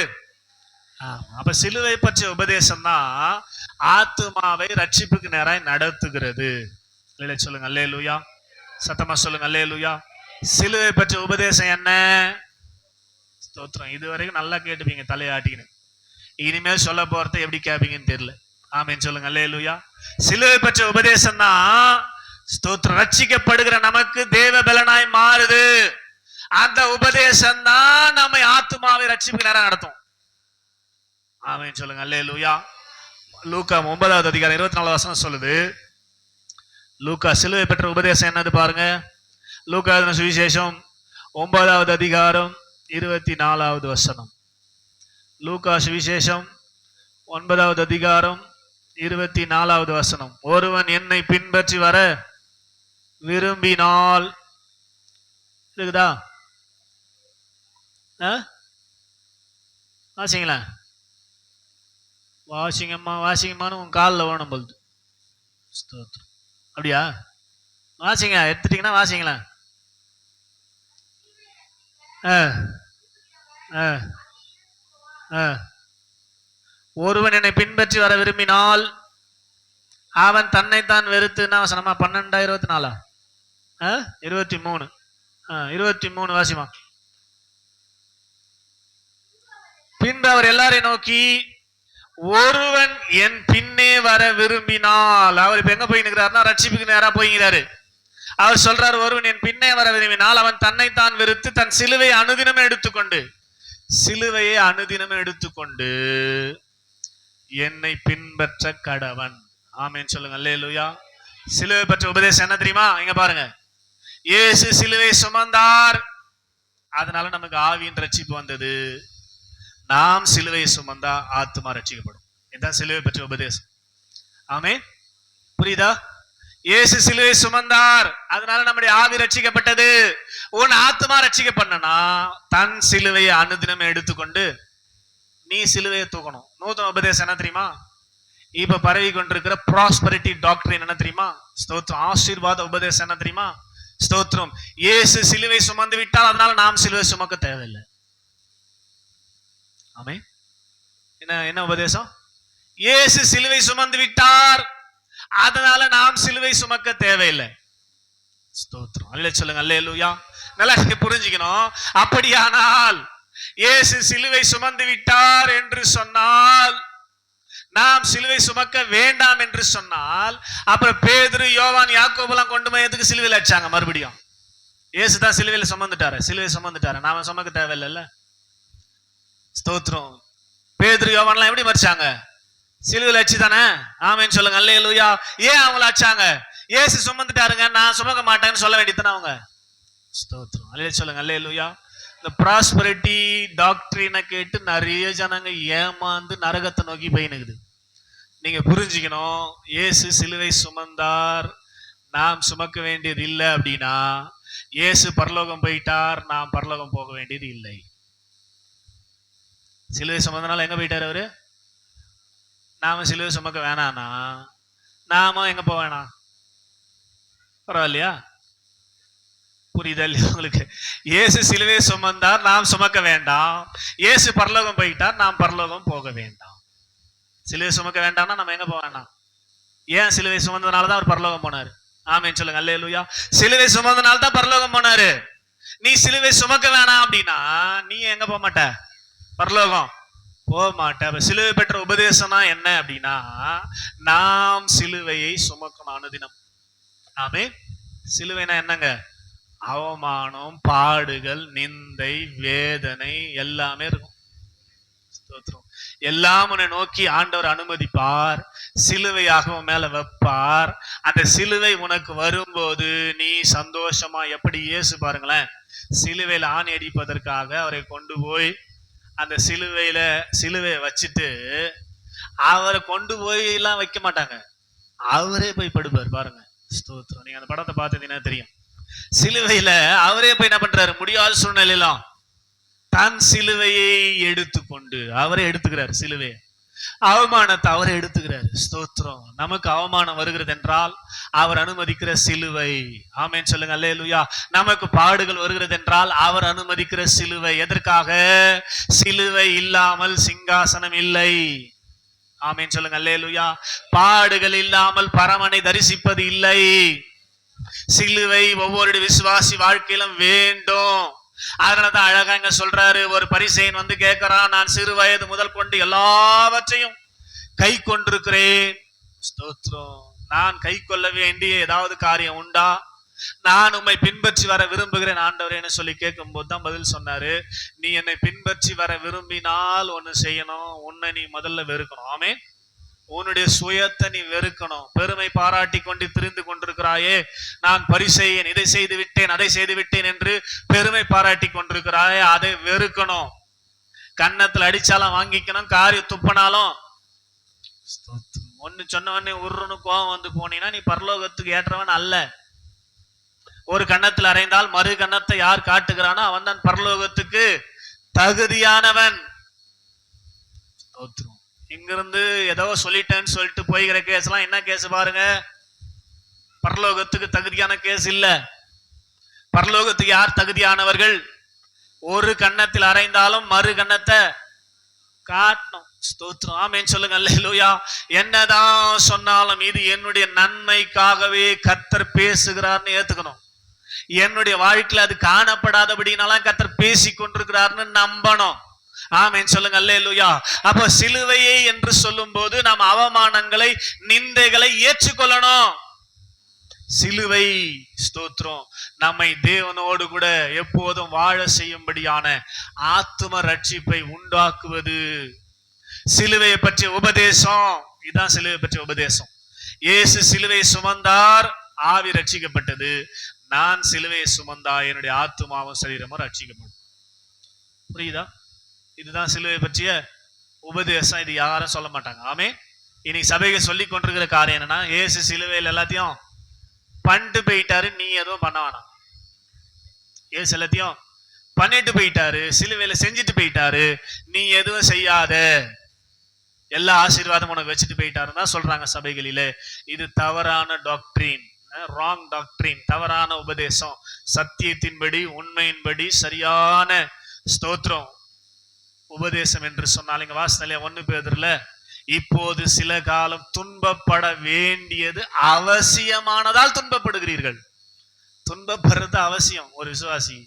அப்ப சிலுவை பற்றிய உபதேசம் தான் ஆத்மாவை ரட்சிப்புக்கு நேராய் நடத்துகிறது. சொல்லுங்க அல்லேலூயா. சத்தமா சொல்லுங்க அல்லேலூயா. சிலுவை பற்றிய உபதேசம் என்ன? ஸ்தோத்திரம். இதுவரைக்கும் நல்லா கேட்டுப்பீங்க தலையாட்டின்னு. இனிமேல் சொல்ல போறத எப்படி கேட்பீங்கன்னு தெரியல. ஆமேன் சொல்லுங்க அல்லேலூயா. சிலுவை பற்றிய உபதேசம் தான் ஸ்தோத்திரம் ரட்சிக்கப்படுகிற நமக்கு தேவ பலனாய் மாறுது. அந்த உபதேசம் தான் நம்மை ஆத்துமாவை ரட்சிப்புக்கு நேரம் நடத்தும். ஆமேன் சொல்லுங்க அல்லேலூயா. லூக்கா 9வது அதிகாரம் 24வது வசனம் சொல்லுது. லூக்கா சிலுவை பெற்ற உபதேசம் என்னது பாருங்க. லூக்கா சுவிசேஷம் 9வது அதிகாரம் 24வது வசனம். லூக்கா சுவிசேஷம் 9வது அதிகாரம் 24வது வசனம். ஒருவன் என்னை பின்பற்றி வர விரும்பினால், இருக்குதா? வாசிங்களா? வாசிங்கம்மா வாசிங்கம்மான்னு உன் காலில் வேணும் போகுது. அப்படியா? வாசிங்க, எடுத்துட்டீங்கன்னா வாசிங்களா? ஒருவன் என்னை பின்பற்றி வர விரும்பினால் அவன் தன்னைத்தான் வெறுத்து, என்ன வசனமா? 12:24 23 23 வாசிமா. பின்பு அவர் எல்லாரையும் நோக்கி, ஒருவன் என் பின்னே வர விரும்பினால், அவர் இப்ப எங்க போயின்னுக்கிறாருன்னா ரட்சிப்புக்கு நேரா போய்கிறாரு. அவர் சொல்றாரு, ஒருவன் என் பின்னே வர விரும்பினால் அவன் தன்னைத்தான் வெறுத்து தன் சிலுவையை அனுதினமே எடுத்துக்கொண்டு, சிலுவையை அனுதினமே எடுத்துக்கொண்டு என்னை பின்பற்ற கடவன். ஆமேன் சொல்லுங்க அல்லேலூயா. சிலுவை பற்ற உபதேசம் என்ன தெரியுமா? இங்க பாருங்க, இயேசு சிலுவை சுமந்தார், அதனால நமக்கு ஆவியின் ரட்சிப்பு வந்தது. நாம் சிலுவை சுமந்தா ஆத்துமா ரட்சிக்கப்படும். இதுதான் சிலுவை பற்ற உபதேசம். ஆமே, புரியுதா? இயேசு சிலுவை சுமந்தார், அதனால நம்முடைய ஆவி ரட்சிக்கப்பட்டது. உன் ஆத்மா ரட்சிக்கப்படனா தன் சிலுவையை அனுதினம் எடுத்துக்கொண்டு நீ சிலுவையை தூக்கணும். நூதன உபதேசம் என்ன தெரியுமா? இப்ப பரவி கொண்டிருக்கிற ப்ராஸ்பரிட்டி டாக்டரின் என்ன தெரியுமா? ஸ்தோத்திரம். ஆசீர்வாத உபதேசம் என்ன தெரியுமா? ஸ்தோத்திரம். இயேசு சிலுவை சுமந்து விட்டால் அதனால நாம் சிலுவை சுமக்க தேவையில்லை. ஆமே. என்ன உபதேசம்? இயேசு சிலுவை சுமந்து விட்டார், அதனால நாம் சிலுவை சுமக்க தேவையில்லை. ஸ்தோத்திரம். அல்லேலூயா சொல்லுங்க. அல்லேலூயா. நல்லா புரிஞ்சுக்கணும். அப்படியானால் இயேசு சிலுவை சுமந்து விட்டார் என்று சொன்னால், நாம் சிலுவை சுமக்க வேண்டாம் என்று சொன்னால், அப்புறம் பேதுரு, யோவான், யாக்கோபெல்லாம் கொண்டு போய் எதுக்கு சிலுவையில் அடிச்சாங்க? மறுபடியும் இயேசு தான் சிலுவையில் சுமந்துட்டாரு. சிலுவை சுமந்துட்டாரு, நாம சுமக்க தேவையில்லை. ஸ்தோத்திரம். பேதுரு, யோவான்லாம் எப்படி மறிச்சாங்க? சிலுவையில் அடிச்சு தானே. ஆமேன்னு சொல்லுங்க. அல்லேலூயா. ஏன் அவங்கள அடிச்சாங்க? இயேசு சுமந்துட்டாருங்க, நான் சுமக்க மாட்டேன்னு சொல்ல வேண்டியதுதானே அவங்க. ஸ்தோத்திரம். அல்லேலூயா சொல்லுங்க. அல்லேலூயா. இந்த ப்ராஸ்பரிட்டி டாக்டரினை கேட்டு நிறைய ஜனங்க ஏமாந்து நரகத்தை நோக்கி போயினுக்குது. நீங்க புரிஞ்சுக்கணும், இயேசு சிலுவை சுமந்தார், நாம் சுமக்க வேண்டியது இல்லை அப்படின்னா, இயேசு பரலோகம் போயிட்டார், நாம் பரலோகம் போக வேண்டியது இல்லை. சிலுவை சுமந்தனால எங்க போயிட்டார் அவரு? நாம சிலுவை சுமக்க வேணானா நாம எங்க போக வேணாம்? பரவாயில்லையா? புரியுதா இல்லையா உங்களுக்கு? இயேசு சிலுவை சுமந்தார், நாம் சுமக்க வேண்டாம். இயேசு பரலோகம் போயிட்டார், நாம் பரலோகம் போக வேண்டாம். சிலுவை சுமக்க வேண்டாம்னா நம்ம எங்க போக வேண்டாம்? ஏன்? சிலுவை சுமந்தனாலதான் அவர் பரலோகம் போனாரு. ஆமேன்னு சொல்லுங்க. அல்லேலூயா. சிலுவை சுமந்தனால்தான் பரலோகம் போனாரு. நீ சிலுவை சுமக்க வேணாம் அப்படின்னா நீ எங்க போக மாட்ட? பரலோகம் போக மாட்ட. சிலுவை பெற்ற உபதேசம் என்ன அப்படின்னா, நாம் சிலுவையை சுமக்கணும் அனுதினம். ஆமே. சிலுவைனா என்னங்க? அவமானம், பாடுகள், நிந்தை, வேதனை எல்லாமே இருக்கும். எல்லாம் உன்னை நோக்கி ஆண்டவர் அனுமதிப்பார், சிலுவையாக உன் மேல வைப்பார். அந்த சிலுவை உனக்கு வரும்போது நீ சந்தோஷமா, எப்படி இயேசு பாருங்களேன், சிலுவையில ஆணி அடிப்பதற்காக அவரை கொண்டு போய் அந்த சிலுவையை வச்சுட்டு அவரை கொண்டு போய் எல்லாம் வைக்க மாட்டாங்க, அவரே போய் படுப்பார். பாருங்க. ஸ்தோத்திரம். நீங்க அந்த படத்தை பார்த்தீங்கன்னா தெரியும். சிலுவையில அவரே போய் என்ன பண்றாரு? முடியாத சூழ்நிலையெல்லாம் தன் சிலுவையை எடுத்துக்கொண்டு அவரே எடுத்துக்கிறார். சிலுவையை, அவமானத்தை அவரே எடுத்துக்கிறார். ஸ்தோத்திரம். நமக்கு அவமானம் வருகிறது என்றால் அவர் அனுமதிக்கிற சிலுவை. ஆமேன்னு சொல்லுங்க. அல்லேலூயா. நமக்கு பாடுகள் வருகிறது என்றால் அவர் அனுமதிக்கிற சிலுவை. எதற்காக? சிலுவை இல்லாமல் சிங்காசனம் இல்லை. ஆமேன்னு சொல்லுங்க. அல்லேலூயா. பாடுகள் இல்லாமல் பரமனை தரிசிப்பது இல்லை. சிலுவை ஒவ்வொரு விசுவாசி வாழ்க்கையிலும் வேண்டும். அதனாலதான் அழகா இங்க சொல்றாரு, ஒரு பரிசேயன் வந்து கேட்கிறான், நான் சிறு வயது முதல் கொண்டு எல்லாவற்றையும் கை கொண்டிருக்கிறேன். ஸ்தோத்திரம். நான் கை கொள்ள வேண்டிய ஏதாவது காரியம் உண்டா? நான் உம்மை பின்பற்றி வர விரும்புகிறேன் ஆண்டவரேன்னு சொல்லி கேட்கும் போதுதான் பதில் சொன்னாரு, நீ என்னை பின்பற்றி வர விரும்பினால் ஒண்ணு செய்யணும், உன்னை நீ முதல்ல வெறுக்கணும். ஆமே. உன்னுடைய சுயத்தை நீ வெறுக்கணும். பெருமை பாராட்டி கொண்டு திரிந்து கொண்டிருக்கிறாயே, நான் பரிசேயன், இதை செய்து விட்டேன், அதை செய்து விட்டேன் என்று பெருமை பாராட்டி கொண்டிருக்கிறாயே, அதை வெறுக்கணும். கன்னத்துல அடிச்சாலும் வாங்கிக்கணும், காரி துப்பினாலும். ஒன்னு சொன்ன உடனே உருன்னு கோபம் வந்து போனீங்கன்னா நீ பரலோகத்துக்கு ஏற்றவன் அல்ல. ஒரு கன்னத்தில் அறைந்தால் மறு கன்னத்தை யார் காட்டுகிறானோ அவன் தான் பரலோகத்துக்கு தகுதியானவன். இங்கிருந்து ஏதோ சொல்லிட்டேன்னு சொல்லிட்டு போய்கிற கேஸ் எல்லாம் என்ன கேஸ் பாருங்க? பரலோகத்துக்கு தகுதியான கேஸ் இல்ல. பரலோகத்துக்கு யார் தகுதியானவர்கள்? ஒரு கன்னத்தில் அறைந்தாலும் மறு கன்னத்தை காட்டணும். ஸ்தோத்திரம். ஆமென் சொல்லுங்க. அல்லேலூயா. என்னதான் சொன்னாலும் இது என்னுடைய நன்மைக்காகவே கர்த்தர் பேசுகிறார்னு ஏத்துக்கணும். என்னுடைய வாழ்க்கையில அது காணப்படாதபடினாலும் கர்த்தர் பேசி கொண்டிருக்கிறார்னு நம்பணும். ஆமென் சொல்லுங்க. அல்லேலூயா. அப்ப சிலுவையை என்று சொல்லும் போது நாம் அவமானங்களை, நிந்தைகளை ஏற்றுக்கொள்ளணும். சிலுவை, ஸ்தோத்திரம், நம்மை தேவனோடு கூட எப்போதும் வாழ செய்யும்படியான ஆத்தும ரட்சிப்பை உண்டாக்குவது. சிலுவையை பற்றிய உபதேசம் இதுதான். சிலுவை பற்றிய உபதேசம். இயேசு சிலுவை சுமந்தார், ஆவி ரட்சிக்கப்பட்டது. நான் சிலுவையை சுமந்தா என்னுடைய ஆத்துமாவும் சரீரமும் ரட்சிக்கப்படும். புரியுதா? இதுதான் சிலுவை பற்றிய உபதேசம். இது யாரும் சொல்ல மாட்டாங்க. ஆமே. இன்னைக்கு சபைக்கு சொல்லி கொண்டிருக்கிற காரியம் என்னன்னா, இயேசு சிலுவையில் எல்லாத்தையும் பண்ணிட்டு போயிட்டாரு, நீ எதுவும் பண்ண வேணாம். ஏசு எல்லாத்தையும் பண்ணிட்டு போயிட்டாரு, சிலுவையில செஞ்சுட்டு போயிட்டாரு, நீ எதுவும் செய்யாத, எல்லா ஆசீர்வாதம் உனக்கு வச்சுட்டு போயிட்டாருன்னு தான் சொல்றாங்க சபைகளிலே. இது தவறான டாக்டரின், ராங் டாக்டரின், தவறான உபதேசம். சத்தியத்தின்படி, உண்மையின்படி, சரியான ஸ்தோத்திரம் உபதேசம் என்று சொன்னால், இங்க வாசனையில 1 பேதுருல, இப்போது சில காலம் துன்பப்பட வேண்டியது அவசியமானதால் துன்பப்படுகிறீர்கள். துன்பப்படுறது அவசியம். ஒரு விசுவாசி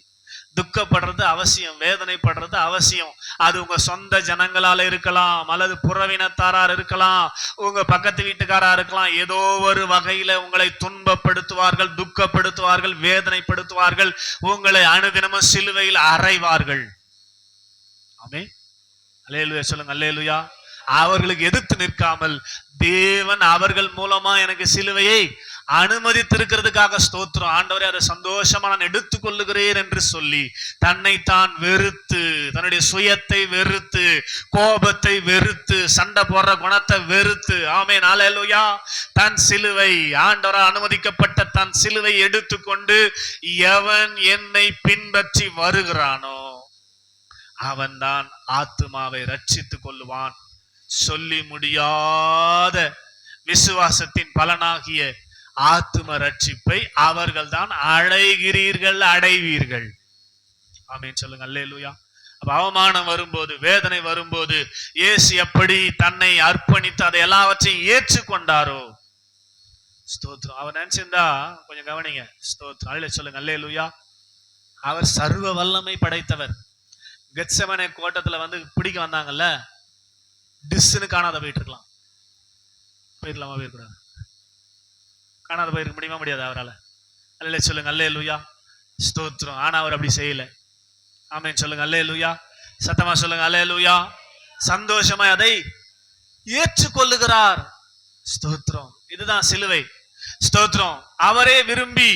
துக்கப்படுறது அவசியம், வேதனைப்படுறது அவசியம். அது உங்க சொந்த ஜனங்களால இருக்கலாம், அல்லது புறவினத்தாரார் இருக்கலாம், உங்க பக்கத்து வீட்டுக்காரா இருக்கலாம். ஏதோ ஒரு வகையில உங்களை துன்பப்படுத்துவார்கள், துக்கப்படுத்துவார்கள், வேதனைப்படுத்துவார்கள், உங்களை அனுதினமும் சிலுவையில் அறைவார்கள். ஆமென். அல்லேலூயா சொல்லுங்க. அல்லேலூயா. அவர்களுக்கு எதிர்த்து நிற்காமல், தேவன் அவர்கள் மூலமா எனக்கு சிலுவையை அனுமதித்திருக்கிறதுக்காக ஸ்தோத்திரம் ஆண்டவரே, அதை சந்தோஷமா நான் எடுத்துக்கொள்ளுகிறேன் என்று சொல்லி தன்னைத்தான் வெறுத்து, தன்னுடைய சுயத்தை வெறுத்து, கோபத்தை வெறுத்து, சண்டை போடுற குணத்தை வெறுத்து, ஆமென் அல்லேலூயா, தன் சிலுவை, ஆண்டவரால் அனுமதிக்கப்பட்ட தன் சிலுவை எடுத்துக்கொண்டு, எவன் என்னை பின்பற்றி வருகிறானோ அவன்தான் ஆத்துமாவை ரட்சித்துக் கொள்ளுவான். சொல்லி முடியாத விசுவாசத்தின் பலனாகிய ஆத்தும ரட்சிப்பை அவர்கள் தான் அடைகிறீர்கள், அடைவீர்கள். ஆமென் சொல்லுங்க. அல்லேலூயா. அப்ப அவமானம் வரும்போது, வேதனை வரும்போது, இயேசு எப்படி தன்னை அர்ப்பணித்து அதை எல்லாவற்றையும் ஏற்றுக்கொண்டாரோ, ஸ்தோத்திரம். அவர் நினைச்சிருந்தா, கொஞ்சம் கவனிங்க, ஸ்தோத்திரம். அல்லே சொல்லுங்க. அல்லேலூயா. அவர் சர்வ வல்லமை படைத்தவர். கெத்செமனே கோட்டத்துல வந்து பிடிக்க வந்தாங்கல்ல, டிஸ்ன்னு காணாத போயிட்டு இருக்கலாம். போயிருக்கலாமா? போயிருக்கூடாது. காணாத போயிருக்க முடியுமா? முடியாது அவரால். அல்லே சொல்லுங்க. அல்லேலூயா. ஸ்தோத்திரம். ஆனா அவர் அப்படி செய்யல. ஆமென் சொல்லுங்க. அல்லேலூயா. சத்தமா சொல்லுங்க. அல்லேலூயா. சந்தோஷமா அதை ஏற்றுக்கொள்ளுகிறார். ஸ்தோத்திரம். இதுதான் சிலுவை. ஸ்தோத்திரம். அவரே விரும்பி,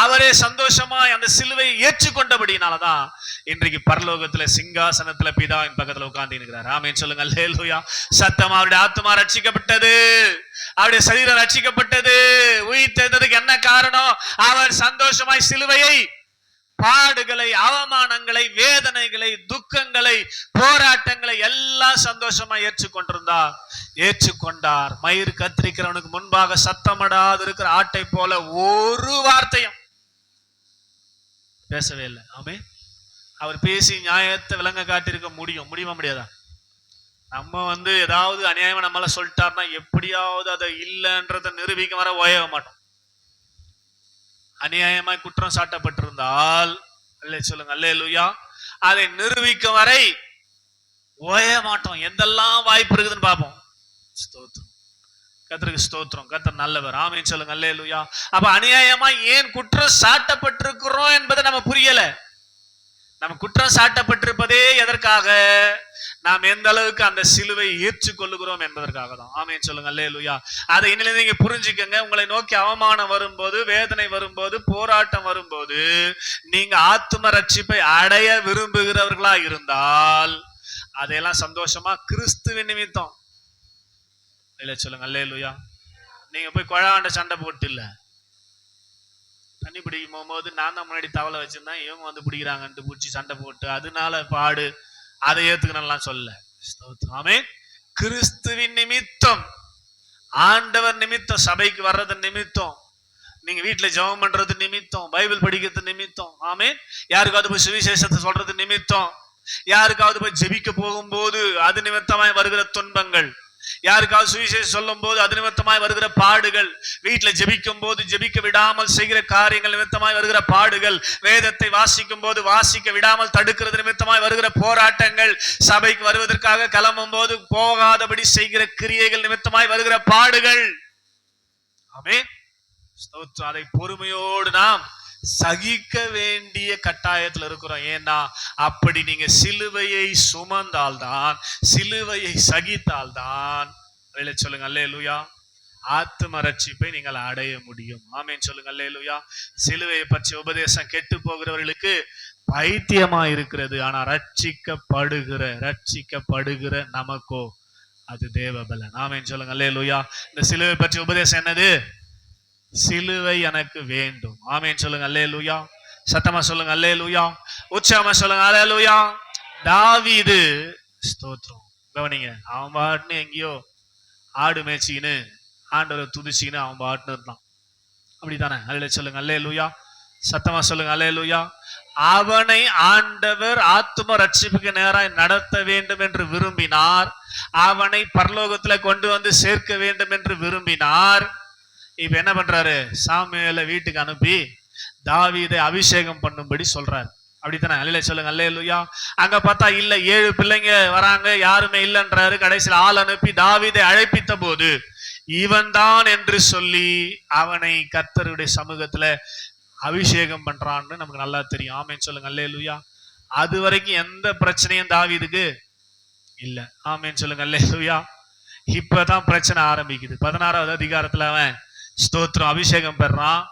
அவரே சந்தோஷமா அந்த சிலுவையை ஏற்றுக்கொண்டபடினாலதான் இன்றைக்கு பரலோகத்துல சிங்காசனத்துல பிதாவின் பக்கத்துல உட்கார்ந்து இருக்கிறார். ஆமென் சொல்லுங்க. அல்லேலூயா. சத்தமா. அவருடைய ஆத்துமா ரட்சிக்கப்பட்டது, அவருடைய சரீரம் ரட்சிக்கப்பட்டது, உயிர் தெரிந்ததுக்கு என்ன காரணம்? அவர் சந்தோஷமாய் சிலுவையை, பாடுகளை, அவமானங்களை, வேதனைகளை, துக்கங்களை, போராட்டங்களை எல்லாம் சந்தோஷமா ஏற்றுக்கொண்டிருந்தார், ஏற்றுக்கொண்டார். மயிர் கத்திரிக்கிறவனுக்கு முன்பாக சத்தமிடாது இருக்கிற ஆட்டை போல ஒரு வார்த்தையும் பேசவே இல்லை. ஆமென். அவர் பேசி நியாயத்தை விளங்க காட்டியிருக்க முடியுமா? முடியாதா? நம்ம வந்து ஏதாவது அநியாயமா நம்மளால சொல்லிட்டார்னா எப்படியாவது அதை இல்லைன்றதை நிரூபிக்க வர ஓய மாட்டோம். அநியாயமாய் குற்றம் சாட்டப்பட்டிருந்தால், அல்லே சொல்லுங்க. அல்லேலூயா, அதை நிரூபிக்க வரை ஓய மாட்டோம். எந்தெல்லாம் வாய்ப்பு இருக்குதுன்னு பார்ப்போம். ஸ்தோத்திரம். கர்த்தருக்கு ஸ்தோத்திரம். கர்த்தர் நல்லவர். ஆமென் சொல்லுங்க. அல்லேலூயா. அப்ப அநியாயமா ஏன் குற்றம் சாட்டப்பட்டிருக்கிறோம் என்பதை நம்ம புரியல. நம்ம குற்றம் சாட்டப்பட்டிருப்பதே எதற்காக? நாம் எந்த அளவுக்கு அந்த சிலுவை ஏற்றுக்கொள்ளுகிறோம் என்பதற்காக தான். ஆமென் சொல்லுங்க. அல்லேலூயா. அதை இன்னில நீங்க புரிஞ்சுக்கங்க. உங்களை நோக்கி அவமானம் வரும்போது, வேதனை வரும்போது, போராட்டம் வரும்போது, நீங்க ஆத்தும ரட்சிப்பை அடைய விரும்புகிறவர்களா இருந்தால் அதையெல்லாம் சந்தோஷமா கிறிஸ்துவின் நிமித்தம் இல்ல சொல்லுங்க. அல்லேலூயா. நீங்க போய் குழாண்ட சண்டை போட்டு இல்ல, தண்ணி பிடிக்கும் போகும்போது நான் தான் முன்னாடி தவளை வச்சிருந்தேன், இவங்க வந்து பிடிக்கிறாங்கன்ட்டு பிடிச்சி சண்டை போட்டு அதனால பாடு, அதை ஏத்துக்கணும்லாம் சொல்ல. ஆமென். கிறிஸ்துவின் நிமித்தம், ஆண்டவர் நிமித்தம், சபைக்கு வர்றது நிமித்தம், நீங்க வீட்டுல ஜெபம் பண்றது நிமித்தம், பைபிள் படிக்கிறது நிமித்தம், ஆமென், யாருக்காவது போய் சுவிசேஷத்தை சொல்றது நிமித்தம், யாருக்காவது போய் ஜெபிக்க போகும்போது அது நிமித்தமாய் வருகிற துன்பங்கள், யாருக்காவது சுவிசேஷம் சொல்லும் போது அது நிமித்தமாய் வருகிற பாடுகள், வீட்டுல ஜெபிக்கும் போது ஜெபிக்க விடாமல் செய்கிற காரியங்கள் நிமித்தமாய் வருகிற பாடுகள், வேதத்தை வாசிக்கும் போது வாசிக்க விடாமல் தடுக்கிறது நிமித்தமாய் வருகிற போராட்டங்கள், சபைக்கு வருவதற்காக கிளம்பும் போது போகாதபடி செய்கிற கிரியைகள் நிமித்தமாய் வருகிற பாடுகள். ஆமென். அதை பொறுமையோடு நாம் சகிக்க வேண்டிய கட்டாயத்தில் இருக்கிறோம். ஏன்னா அப்படி நீங்க சிலுவையை சுமந்தால்தான், சிலுவையை சகித்தால்தான், சொல்லுங்க அல்லேலூயா, ஆத்தும ரட்சிப்பை நீங்கள் அடைய முடியும். ஆமென் சொல்லுங்க அல்லேலூயா. சிலுவையை பற்றி உபதேசம் கெட்டு போகிறவர்களுக்கு பைத்தியமா இருக்கிறது. ஆனா ரட்சிக்கப்படுகிற நமக்கோ அது தேவபலன். ஆமென் சொல்லுங்க அல்லேலூயா. இந்த சிலுவை பற்றி உபதேசம் என்னது? சிலுவை எனக்கு வேண்டும். ஆமென் சொல்லுங்க அல்லேலூயா. சத்தமா சொல்லுங்க அல்லேலூயா. உச்சமா சொல்லுங்க அல்லேலூயா. தாவீது ஸ்தோத்திரம். கவனிங்க, அவன் பாட்டுன்னு எங்கேயோ ஆடு மேய்ச்சிக்கின்னு ஆண்டவரை துதிச்சிக்கின்னு அவன் பாட்டுன்னு இருந்தான். அப்படித்தானே? அல்லேலூயா சொல்லுங்க அல்லேலூயா. சத்தமா சொல்லுங்க அல்லேலூயா. அவனை ஆண்டவர் ஆத்தும ரட்சிப்புக்கு நேராய் நடத்த வேண்டும் என்று விரும்பினார். அவனை பரலோகத்துல கொண்டு வந்து சேர்க்க வேண்டும் என்று விரும்பினார். இப்ப என்ன பண்றாரு? சாமுவேலை வீட்டுக்கு அனுப்பி தாவீதை அபிஷேகம் பண்ணும்படி சொல்றாரு. அப்படித்தானே? அல்லேலூயா சொல்லுங்க அல்லேலூயா. அங்க பார்த்தா இல்ல, 7 பிள்ளைங்க வராங்க, யாருமே இல்லைன்றாரு. கடைசியில் ஆள் அனுப்பி தாவீதை அழைப்பித்த போது இவன் தான் என்று சொல்லி அவனை கர்த்தருடைய சமூகத்துல அபிஷேகம் பண்றான்னு நமக்கு நல்லா தெரியும். ஆமென் சொல்லுங்க அல்லேலூயா. அது வரைக்கும் எந்த பிரச்சனையும் தாவீதுக்கு இல்ல. ஆமென் சொல்லுங்க அல்லேலூயா. இப்பதான் பிரச்சனை ஆரம்பிக்குது. 16வது அதிகாரத்துல அவன் ஸ்தோத்திரம் அபிஷேகம் பெறான்.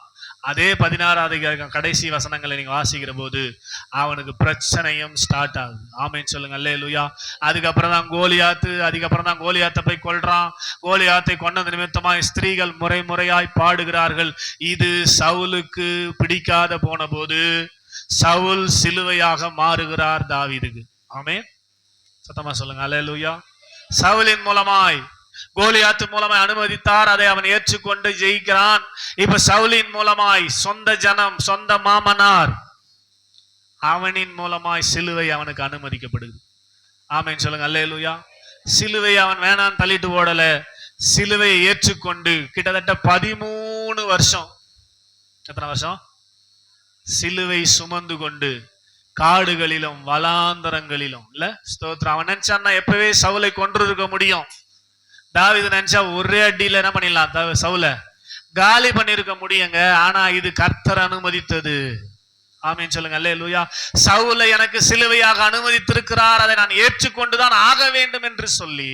அதே 16வது அதிகாரம் கடைசி வசனங்களை நீங்க வாசிக்கிற போது அவனுக்கு பிரச்சனையும் ஸ்டார்ட் ஆகுது. ஆமென் சொல்லுங்க அல்லேலூயா. அதுக்கப்புறம் தான் கோலியாத்தை போய் கொல்றான். கோலியாத்தை கொண்டது நிமித்தமாய் ஸ்திரீகள் முறையாய் பாடுகிறார்கள். இது சவுலுக்கு பிடிக்காத போன போது சவுல் சிலுவையாக மாறுகிறார் தாவீதுக்கு. ஆமென். சத்தமா சொல்லுங்க அல்லேலூயா. சவுலின் மூலமாய் கோலியாத்து மூலமாய் அனுமதித்தார், அதை அவன் ஏற்றுக்கொண்டு ஜெயிக்கிறான். இப்ப சவுலின் மூலமாய் சொந்த ஜனம், சொந்த மாமனார், அவனின் மூலமாய் சிலுவை அவனுக்கு அனுமதிக்கப்படுது. ஆமென் சொல்லுங்க அல்லேலூயா. சிலுவை அவன் வேணான்னு தள்ளிட்டு ஓடல, சிலுவையை ஏற்றுக்கொண்டு கிட்டத்தட்ட 13 வருஷம், எத்தனை வருஷம் சிலுவை சுமந்து கொண்டு காடுகளிலும் வலாந்தரங்களிலும் இல்ல ஸ்தோத்திரம். அவன் நினைச்சான்னா எப்பவே சவுலை கொன்று இருக்க முடியும். தாவீது நினைச்சா ஒரே அடியில என்ன பண்ணிடலாம், சவுலை காலி பண்ணிருக்க முடியுங்க. ஆனா இது கர்த்தர் அனுமதித்தது. ஆமென் சொல்லுங்க அல்லேலூயா. சவுலை எனக்கு சிலுவையாக அனுமதித்திருக்கிறார், அதை நான் ஏற்றுக்கொண்டுதான் ஆக வேண்டும் என்று சொல்லி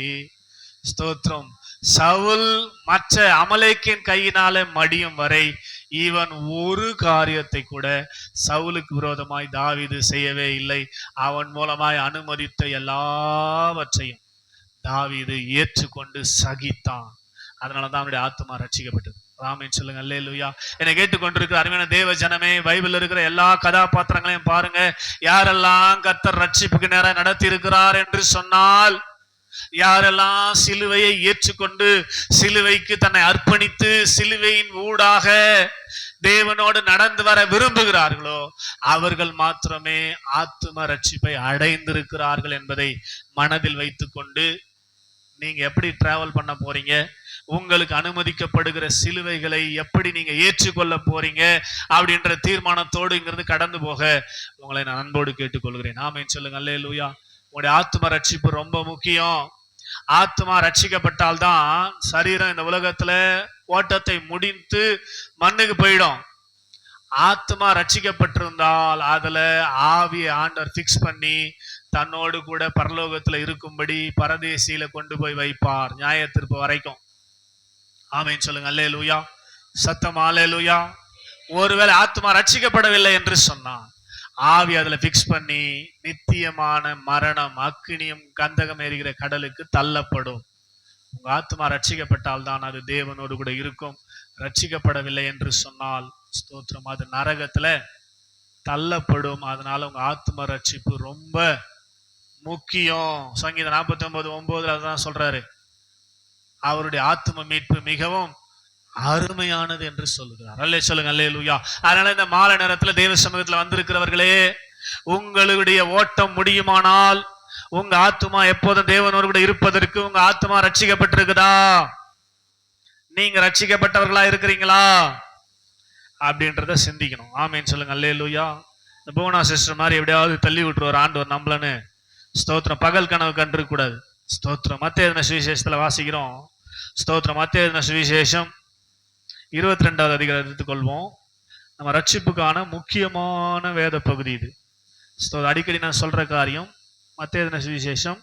ஸ்தோத்திரம் சவுல் மற்ற அமலேக்கின் கையினாலே மடியும் வரை இவன் ஒரு காரியத்தை கூட சவுலுக்கு விரோதமாய் தாவீது செய்யவே இல்லை. அவன் மூலமாய் அனுமதித்த எல்லாவற்றையும் தாவீது ஏற்றுக்கொண்டு சகித்தான். அதனாலதான் அவனுடைய ஆத்துமா ரட்சிக்கப்பட்டது. ஆமென் சொல்லுங்க அல்லேலூயா. என்னை கேட்டுக்கொண்டிருக்கிற அருமையான தேவ ஜனமே, பைபிள் இருக்கிற எல்லா கதாபாத்திரங்களையும் பாருங்க. யாரெல்லாம் கர்த்தர் ரட்சிப்புக்கு நேரம் நடத்தி இருக்கிறார் என்று சொன்னால், யாரெல்லாம் சிலுவையை ஏற்றுக்கொண்டு சிலுவைக்கு தன்னை அர்ப்பணித்து சிலுவையின் ஊடாக தேவனோடு நடந்து வர விரும்புகிறார்களோ அவர்கள் மாத்திரமே ஆத்தும ரட்சிப்பை அடைந்திருக்கிறார்கள் என்பதை மனதில் வைத்துக்கொண்டு நீங்க எப்படி டிராவல் பண்ண போறீங்க, உங்களுக்கு அனுமதிக்கப்படுகிற சிலுவைகளை எப்படி நீங்க ஏற்றுக்கொள்ள போறீங்க அப்படின்ற தீர்மானத்தோடு இங்கிருந்து கடந்து போக உங்களை நான் அன்போடு கேட்டுக்கொள்கிறேன். ஆமென் சொல்லுங்க அல்லேலூயா. உங்களுடைய ஆத்தும ரட்சிப்பு ரொம்ப முக்கியம். ஆத்மா ரட்சிக்கப்பட்டால்தான் சரீரம் இந்த உலகத்துல ஓட்டத்தை முடித்து மண்ணுக்கு போயிடும். ஆத்மா ரட்சிக்கப்பட்டிருந்தால் அதுல ஆவியை ஆண்டவர் பிக்ஸ் பண்ணி தன்னோடு கூட பரலோகத்துல இருக்கும்படி பரதேசியில கொண்டு போய் வைப்பார் நியாயத்தீர்ப்பு வரைக்கும். ஆமென் சொல்லுங்க அல்லேலூயா. சத்தம் அல்லேலூயா. ஒருவேளை ஆத்மா ரட்சிக்கப்படவில்லை என்று சொன்னான், ஆவி அதுல பிக்ஸ் பண்ணி நித்தியமான மரணம், அக்கினியும் கந்தகம் எரிகிற கடலுக்கு தள்ளப்படும். உங்க ஆத்மா ரட்சிக்கப்பட்டால் தான் அது தேவனோடு கூட இருக்கும். ரட்சிக்கப்படவில்லை என்று சொன்னால் ஸ்தோத்திரம் அது நரகத்துல தள்ளப்படும். அதனால உங்க ஆத்ம ரட்சிப்பு ரொம்ப முக்கியம். சங்கீதம் 49:9 அதான் சொல்றாரு, அவருடைய ஆத்ம மீட்பு மிகவும் அருமையானது என்று சொல்லுகிறார். அல்லே சொல்லுங்க அல்லேலூயா. அதனால இந்த மாலை நேரத்துல தேவ சமூகத்துல வந்திருக்கிறவர்களே, உங்களுடைய ஓட்டம் முடியுமானால் உங்க ஆத்மா எப்போதும் தேவனோடு கூட இருப்பதற்கு உங்க ஆத்மா ரட்சிக்கப்பட்டிருக்குதா, நீங்க ரட்சிக்கப்பட்டவர்களா இருக்கிறீங்களா அப்படின்றத சிந்திக்கணும். ஆமென் சொல்லுங்க அல்லேலூயா. இந்த போனா சிஸ்டர் மாதிரி எப்படியாவது தள்ளி விட்டுருவார் ஆண்டவர் நம்மளன்னு ஸ்தோத்திரம். பகல் கனவு கண்டிருக்க கூடாது. ஸ்தோத்திரம். மத்தேயு எழுதின சுவிசேஷத்துல வாசிக்கிறோம். ஸ்தோத்திரம். மத்தேயு எழுதின சுவிசேஷம் 22வது அதிகாரம் எடுத்துக்கொள்வோம். நம்ம ரட்சிப்புக்கான முக்கியமான வேத பகுதி இது. அடிக்கடி நான் சொல்ற காரியம். மத்தேயு எழுதின சுவிசேஷம்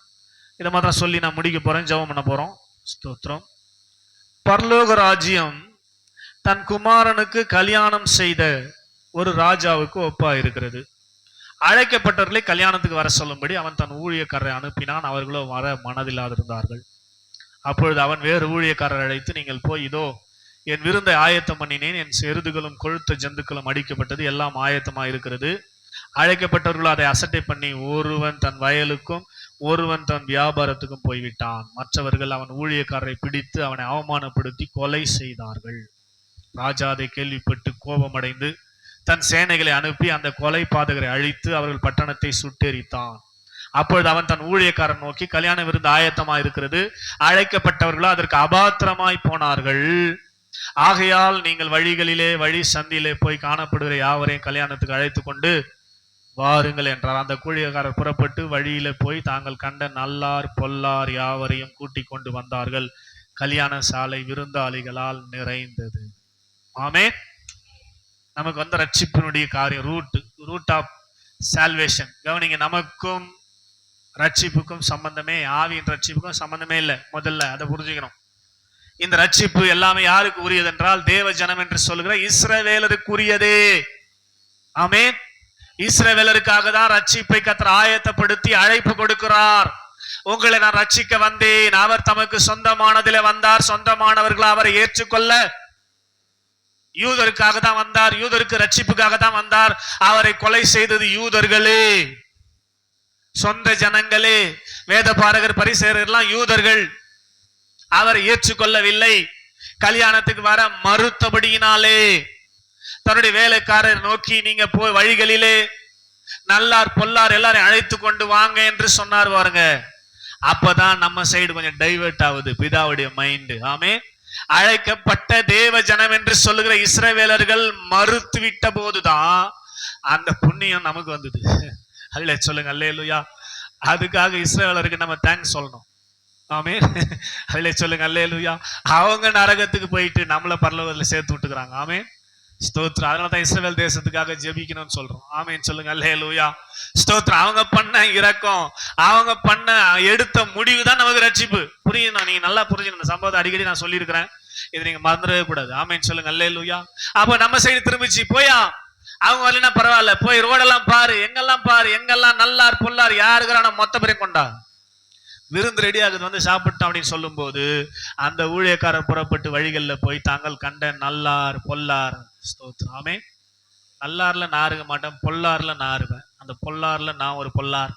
இதை மாத்திரம் சொல்லி நான் முடிக்க போறேன், ஜெபம் பண்ண போறோம். ஸ்தோத்திரம். பரலோக ராஜ்யம் தன் குமாரனுக்கு கல்யாணம் செய்த ஒரு ராஜாவுக்கு ஒப்பா இருக்கிறது. அழைக்கப்பட்டவர்களை கல்யாணத்துக்கு வர சொல்லும்படி அவன் தன் ஊழியக்காரரை அனுப்பினான். அவர்களோ வர மனதில்லாதிருந்தார்கள். அப்பொழுது அவன் வேறு ஊழியக்காரரை அழைத்து, நீங்கள் போய் இதோ என் விருந்தை ஆயத்தம் பண்ணினேன், என் எருதுகளும் கொழுத்த ஜந்துக்களும் அடிக்கப்பட்டது, எல்லாம் ஆயத்தமா இருக்கிறது. அழைக்கப்பட்டவர்கள் அதை அசட்டை பண்ணி ஒருவன் தன் வயலுக்கும் ஒருவன் தன் வியாபாரத்துக்கும் போய்விட்டான். மற்றவர்கள் அவன் ஊழியக்காரரை பிடித்து அவனை அவமானப்படுத்தி கொலை செய்தார்கள். ராஜா அதை கேள்விப்பட்டு கோபமடைந்து தன் சேனைகளை அனுப்பி அந்த கொலை பாதகரை அழித்து அவர்கள் பட்டணத்தை சுட்டெரித்தான். அப்பொழுது அவன் தன் ஊழியக்காரன் நோக்கி, கல்யாண விருந்து ஆயத்தமா இருக்கிறது, அழைக்கப்பட்டவர்களோ அதற்கு அபாத்திரமாய் போனார்கள். ஆகையால் நீங்கள் வழிகளிலே வழி சந்தியிலே போய் காணப்படுகிற யாவரையும் கல்யாணத்துக்கு அழைத்து கொண்டு வாருங்கள் என்றார். அந்த ஊழியக்காரர் புறப்பட்டு வழியில போய் தாங்கள் கண்ட நல்லார் பொல்லார் யாவரையும் கூட்டிக் கொண்டு வந்தார்கள். கல்யாண சாலை விருந்தாளிகளால் நிறைந்தது. ஆமே. நமக்கு வந்து ரட்சிப்பினுடைய காரியம் ரூட் ஆஃப் சால்வேஷன். கவனிங்க, நமக்கும் ரட்சிப்புக்கும் சம்பந்தமே, ஆவியின் ரட்சிப்புக்கும் சம்பந்தமே இல்லை. முதல்ல அதை புரிஞ்சுக்கணும். இந்த ரட்சிப்பு எல்லாமே யாருக்கு உரியது என்றால் தேவ ஜனம் என்று சொல்லுகிற இஸ்ரவேலருக்கு உரியதே. ஆமென். இஸ்ரவேலருக்காக தான் ரட்சிப்பை கர்த்தர் ஆயத்தப்படுத்தி அழைப்பு கொடுக்கிறார். உங்களை நான் ரட்சிக்க வந்தேன். அவர் தமக்கு சொந்தமானதிலே வந்தார், சொந்தமானவர்கள் அவரை ஏற்றுக்கொள்ள. யூதருக்காக தான் வந்தார், யூதருக்கு ரட்சிப்புக்காக தான் வந்தார். அவரை கொலை செய்தது யூதர்களே, சொந்த ஜனங்களே. வேத பாரகர் பரிசேயர் எல்லாம் யூதர்கள். அவரை ஏற்றுக்கொள்ளவில்லை. கல்யாணத்துக்கு வர மறுத்தபடியினாலே தன்னுடைய வேலைக்காரர் நோக்கி, நீங்க போய் வழிகளிலே நல்லார் பொல்லார் எல்லாரையும் அழைத்து கொண்டு வாங்க என்று சொன்னார் பாருங்க. அப்பதான் நம்ம சைடு கொஞ்சம் டைவர்ட் ஆகுது பிதாவுடைய மைண்ட். ஆமே. அழைக்கப்பட்ட தேவ ஜனம் என்று சொல்லுகிற இஸ்ரவேலர்கள் மறுத்து விட்ட போதுதான் அந்த புண்ணியம் நமக்கு வந்தது. அல்ல சொல்லுங்க, அல்லேலூயா. அதுக்காக இஸ்ரவேலருக்கு நம்ம தேங்க்ஸ் சொல்லணும். ஆமே. அல்ல சொல்லுங்க, அல்லேலூயா. அவங்க நரகத்துக்கு போயிட்டு நம்மள பரலோகத்துல சேர்த்து விட்டுக்கிறாங்க. ஆமே, ஸ்தோத்திரம். அதனாலதான் இஸ்ரவேல் தேசத்துக்காக ஜெபிக்கணும்னு சொல்றோம். ஆமேன்னு சொல்லுங்க, அல்லேலூயா. ஸ்தோத்திரம். அவங்க பண்ண இரக்கம், அவங்க பண்ண எடுத்த முடிவு தான் நமக்கு ரட்சிப்பு. புரியுது? நீங்க நல்லா புரிஞ்சுக்கணும். இந்த சம்பவத்தை அடிக்கடி நான் சொல்லியிருக்கிறேன், இது நீங்க மறந்துடவே கூடாது. ஆமேன்னு சொல்லுங்க, அல்லேலூயா. அப்ப நம்ம சைடு திரும்பிச்சு போயா, அவங்க வரலன்னா பரவாயில்ல, போய் ரோடெல்லாம் பாரு, எங்கெல்லாம் பாரு, எங்கெல்லாம் நல்லார் பொல்லார் யாருக்குறான மொத்த பேரையும் கொண்டா, விருந்து ரெடி ஆகுது, வந்து சாப்பிட்டோம் அப்படின்னு சொல்லும் போது அந்த ஊழியக்காரர் புறப்பட்டு வழிகளில் போய் தாங்கள் கண்ட நல்லார் பொல்லார். ஸ்தோத்திரம். ஆமே. நல்லார்ல நாருக மாட்டேன், பொல்லார்ல நாருவேன். அந்த பொல்லார்ல நான் ஒரு பொல்லார்.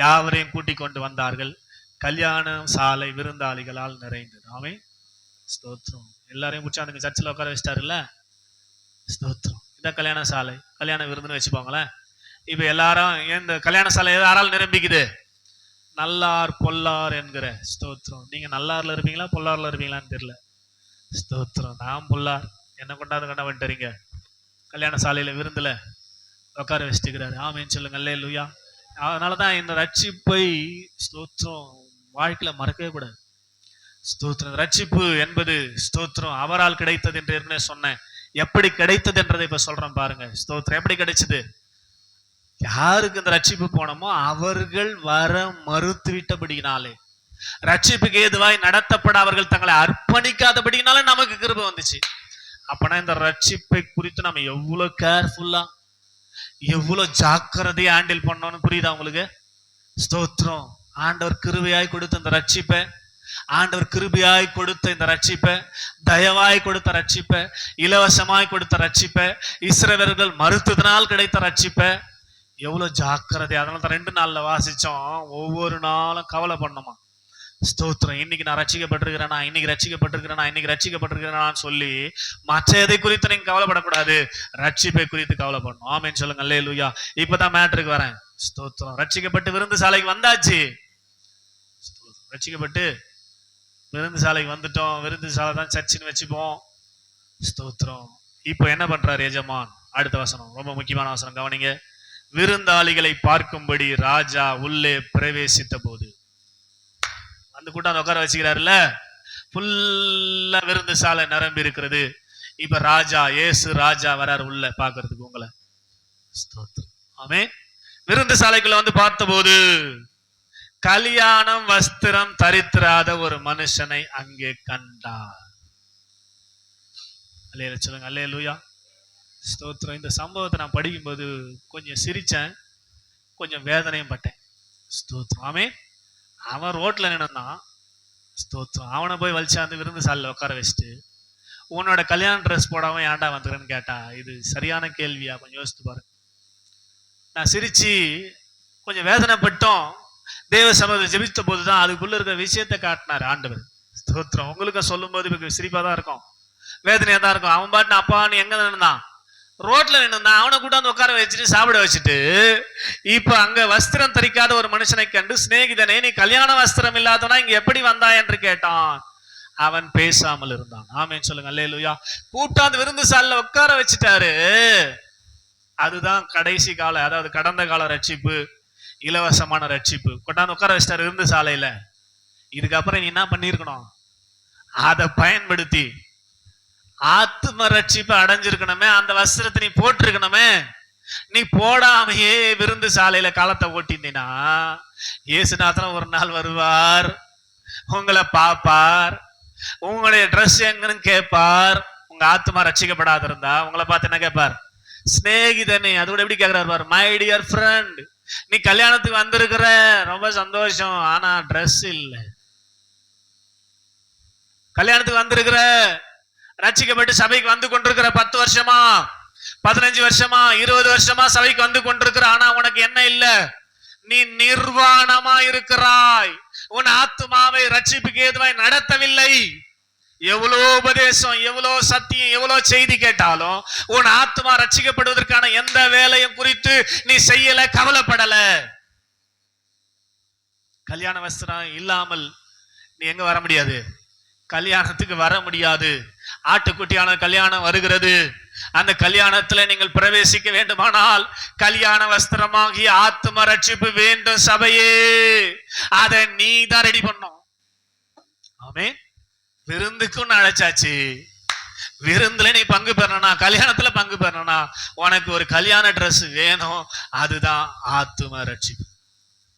யாவரையும் கூட்டிக் கொண்டு வந்தார்கள். கல்யாண சாலை விருந்தாளிகளால் நிறைந்தது. ஆமே. ஸ்தோத்திரம். எல்லாரையும் முடிச்சாந்துங்க சர்ச்சில் உட்கார வச்சிட்டாருல்ல. ஸ்தோத்திரம். இதான் கல்யாண சாலை, கல்யாண விருந்துன்னு வச்சுப்பாங்களேன். இப்ப எல்லாரும் இந்த கல்யாண சாலை யாரால் நிரம்பிக்குது? நல்லார் பொல்லார் என்கிற. ஸ்தோத்திரம். நீங்க நல்லார்ல இருப்பீங்களா பொல்லார்ல இருப்பீங்களான்னு தெரியல. ஸ்தோத்திரம். நான் பொல்லார். என்ன கொண்டாந்து கண்டா வந்துட்டுறீங்க, கல்யாண சாலையில விருந்துல உட்கார வச்சுக்கிறாரு. ஆமேன்னு சொல்லுங்க, அல்லேலூயா. அதனாலதான் இந்த ரட்சிப்பை ஸ்தோத்திரம் வாழ்க்கையில மறக்கவே கூடாது. ஸ்தோத்திரம். ரட்சிப்பு என்பது ஸ்தோத்திரம் அவரால் கிடைத்தது என்று ஏற்கனவே சொன்னேன். எப்படி கிடைத்தது என்றதை இப்ப சொல்றேன் பாருங்க. ஸ்தோத்திரம். எப்படி கிடைச்சது? யாருக்கு இந்த ரட்சிப்பு போனோமோ அவர்கள் வர மறுத்து விட்டபடினாலே, ரட்சிப்புக்கு ஏதுவாய் நடத்தப்பட அவர்கள் தங்களை அர்ப்பணிக்காதபடினாலே நமக்கு கிருபை வந்துச்சு. அப்பனா இந்த ரட்சிப்பை குறித்து நம்ம எவ்வளவு கேர்ஃபுல்லா, எவ்வளவு ஜாக்கிரதையா ஹேண்டில் பண்ணோம்னு புரியுதா உங்களுக்கு? ஸ்தோத்திரம். ஆண்டவர் கிருபையாய் கொடுத்த இந்த ரட்சிப்பை, ஆண்டவர் கிருபையாய் கொடுத்த இந்த ரட்சிப்பை, தயவாய் கொடுத்த ரட்சிப்பை, இலவசமாய் கொடுத்த ரட்சிப்பை, இஸ்ரவேலர்கள் மறுத்ததினால் கிடைத்த ரட்சிப்பை எவ்வளவு ஜாக்கிரதை. அதனால தான் 2 நாள்ல வாசிச்சோம். ஒவ்வொரு நாளும் கவலை பண்ணணுமா. ஸ்தோத்திரம். இன்னைக்கு நான் ரட்சிக்கப்பட்டிருக்கிறேனா, இன்னைக்கு ரட்சிக்கப்பட்டிருக்கிறேனா, இன்னைக்கு ரட்சிக்கப்பட்டிருக்கிறேனான்னு சொல்லி மற்ற எதை குறித்து நீங்க கவலைப்படக்கூடாது, ரட்சிப்பை குறித்து கவலைப்படணும். ஆமேன்னு சொல்லுங்க, அல்லேலூயா. இப்பதான் மேட்டருக்கு வரேன். ஸ்தோத்திரம். ரட்சிக்கப்பட்டு விருந்து சாலைக்கு வந்தாச்சு. ரட்சிக்கப்பட்டு விருந்து சாலைக்கு வந்துட்டோம். விருந்து சாலை தான் சர்ச்சின்னு வச்சுப்போம். ஸ்தோத்திரம். இப்போ என்ன பண்றாரு எஜமான்? அடுத்த வசனம் ரொம்ப முக்கியமான வசனம், கவனிங்க. விருந்தாளிகளை பார்க்கும்படி ராஜா உள்ளே பிரவேசித்த போது, அந்த கூட்டம் உட்கார வச்சுக்கிறாருல்ல, ஃபுல்லா விருந்து சாலை நிரம்பி இருக்கிறது. இப்ப ராஜா, இயேசு ராஜா வராரு உள்ள பாக்குறதுக்கு உங்களை. ஆமே. விருந்து சாலைக்குள்ள வந்து பார்த்தபோது கல்யாணம் வஸ்திரம் தரித்திராத ஒரு மனுஷனை அங்கே கண்டார். அல்லேலூயா சொல்லுங்க, அல்லேலூயா. ஸ்தோத்திரம். இந்த சம்பவத்தை நான் படிக்கும்போது கொஞ்சம் சிரிச்சேன், கொஞ்சம் வேதனையும் பட்டேன். ஸ்தோத்திரம். ஆமே. அவன் ரோட்ல நின்னுதான். ஸ்தோத்திரம். அவனை போய் வலிச்சாந்து விருந்து சாலையில உட்கார வச்சுட்டு உன்னோட கல்யாண ட்ரெஸ் போடாம ஏன்டா வந்துக்கிறேன்னு கேட்டா இது சரியான கேள்வியா? கொஞ்சம் யோசித்து பாருங்க. நான் சிரிச்சு கொஞ்சம் வேதனைப்பட்டோம். தேவ சமூகத்தை ஜெபித்த போதுதான் அதுக்குள்ள இருக்கிற விஷயத்தை காட்டினார் ஆண்டவர். ஸ்தோத்திரம். உங்களுக்கு சொல்லும் போது சிரிப்பா தான் இருக்கும், வேதனையா தான் இருக்கும். அவன் பாட்டு அப்பான்னு எங்க நின்னுதான்? ரோட்ல நின்னுதான். அவனை கூட்டாந்து உட்கார வச்சுட்டு சாப்பிட வச்சுட்டு, இப்ப அங்க வஸ்திரம் தரிக்காத ஒரு மனுஷனை கண்டு, சிநேகிதனே நீ கல்யாண வஸ்திரம் இல்லாதவனா இங்க எப்படி வந்தா என்று கேட்டான். அவன் பேசாமல் இருந்தான். ஆமேன்னு சொல்லுங்க. அல்லேலூயா. கூட்டாந்து விருந்து சாலையில உட்கார வச்சுட்டாரு. அதுதான் கடைசி கால, அதாவது கடந்த கால ரட்சிப்பு, இலவசமான ரட்சிப்பு. கொண்டாந்து உட்கார வச்சிட்டாரு விருந்து சாலையில. இதுக்கப்புறம் நீ என்ன பண்ணிருக்கணும்? அதை பயன்படுத்தி ஆத்ம ரட்சிப்பு அடைஞ்சிருக்கணுமே. அந்த வஸ்திரத்தை நீ போட்டிருக்கணுமே. நீ போடாமையே விருந்து சாலையில காலத்தை ஓட்டினா, இயேசுநாதன் ஒரு நாள் வருவார், உங்களை பார்ப்பார், உங்களுடைய ட்ரெஸ் எங்கன்னு கேட்பார். உங்க ஆத்மா ரட்சிக்கப்படாத இருந்தா உங்களை பார்த்து என்ன கேட்பார்? சிநேகிதனே. அதோட எப்படி கேட்கிறார்? மை டியர் ஃப்ரெண்ட், நீ கல்யாணத்துக்கு வந்திருக்கிற, ரொம்ப சந்தோஷம், ஆனா ட்ரெஸ் இல்ல. கல்யாணத்துக்கு வந்திருக்கிற, ரட்சிக்கப்பட்டு சபைக்கு வந்து கொண்டிருக்கிற, 10 வருஷமா 15 வருஷமா 20 வருஷமா சபைக்கு வந்து கொண்டிருக்கிற, ஆனா உனக்கு என்ன இல்ல? நீ நிர்வாணமா இருக்கிறாய். உன் ஆத்மாவை ரட்சிப்புக்கு ஏதுவாய் நடத்தவில்லை. எவ்வளவு உபதேசம், எவ்வளவு சத்தியம், எவ்வளவு செய்தி கேட்டாலும் உன் ஆத்மா ரட்சிக்கப்படுவதற்கான எந்த வேலையும் குறித்து நீ செய்யல, கவலைப்படல. கல்யாண வஸ்திரம் இல்லாமல் நீ எங்க வர முடியாது? கல்யாணத்துக்கு வர முடியாது. ஆட்டுக்குட்டியான கல்யாணம் வருகிறது. அந்த கல்யாணத்துல நீங்கள் பிரவேசிக்க வேண்டுமானால் கல்யாண வஸ்திரமாகிய ஆத்ம ரட்சிப்பு வேண்டும் சபையே. அதை நீ தான் ரெடி பண்ணும். ஆமென். விருந்துக்கும் அழைச்சாச்சு. விருந்துல நீ பங்கு பெறணும்னா, கல்யாணத்துல பங்கு பெறணும்னா உனக்கு ஒரு கல்யாண ட்ரெஸ் வேணும். அதுதான் ஆத்ம ரட்சிப்பு.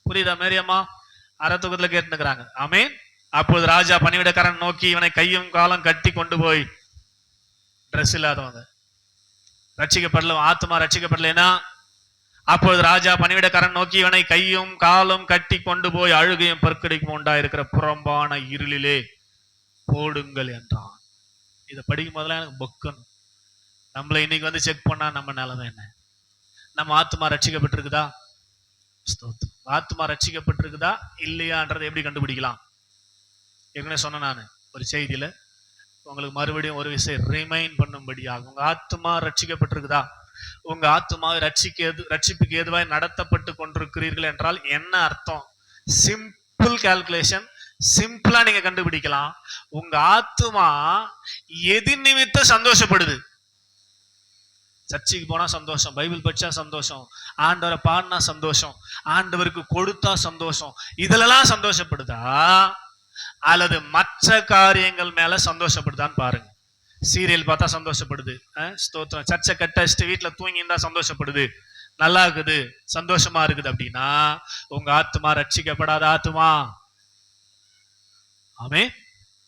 புரியுதா மேரியம்மா? அறத்துக்கத்துல கேட்டுக்கிறாங்க. ஆமென். அப்போது ராஜா பணிவிடக்காரன் நோக்கி, இவனை கையும் காலம் கட்டி கொண்டு போய், ட்ரெஸ் இல்லாதவங்க ரட்சிக்கப்படல, ஆத்மா ரட்சிக்கப்படலைன்னா, அப்போது ராஜா பணிவிடக்காரன் நோக்கி இவனை கையும் காலும் கட்டி கொண்டு போய் அழுகையும் பற்கடிக்கும் உண்டாயிருக்கிற புறம்பான இருளிலே போடுங்கள் என்றான். இதை படிக்கும் போதெல்லாம் எனக்கு பொக்கணும். நம்மளை இன்னைக்கு வந்து செக் பண்ணா நம்ம நிலைமை என்ன? நம்ம ஆத்மா ரட்சிக்கப்பட்டிருக்குதா? ஆத்மா ரட்சிக்கப்பட்டிருக்குதா இல்லையான்றதை எப்படி கண்டுபிடிக்கலாம்? ஏற்கனவே சொன்ன நான் ஒரு செய்தியில உங்களுக்கு மறுபடியும் ஒரு விஷயம் ரிமைண்ட் பண்ணும்படியாக, உங்க ஆத்மா ரட்சிக்கப்பட்டிருக்குதா? உங்க ஆத்மாவை ரட்சிப்புக்கு ஏதுவாய் நடத்தப்பட்டு கொண்டிருக்கிறீர்கள் என்றால் என்ன அர்த்தம்? சிம்பிள் கால்குலேஷன், சிம்பிளா நீங்க கண்டுபிடிக்கலாம். உங்க ஆத்மா எது நிமித்தம் சந்தோஷப்படுது? சர்ச்சைக்கு போனா சந்தோஷம், பைபிள் படிச்சா சந்தோஷம், ஆண்டவரை பாடினா சந்தோஷம், ஆண்டவருக்கு கொடுத்தா சந்தோஷம், இதுலலாம் சந்தோஷப்படுதா அல்லது மற்ற காரியங்கள் மேல சந்தோஷப்படுதான்னு பாருங்க. சீரியல் பார்த்தா சந்தோஷப்படுது, ஸ்தோத்திரம். சர்ச்சை கட்டச்சிட்டு வீட்டுல தூங்கியிருந்தா சந்தோஷப்படுது, நல்லா இருக்குது, சந்தோஷமா இருக்குது. அப்படின்னா உங்க ஆத்மா ரட்சிக்கப்படாத ஆத்மா. ஆமே.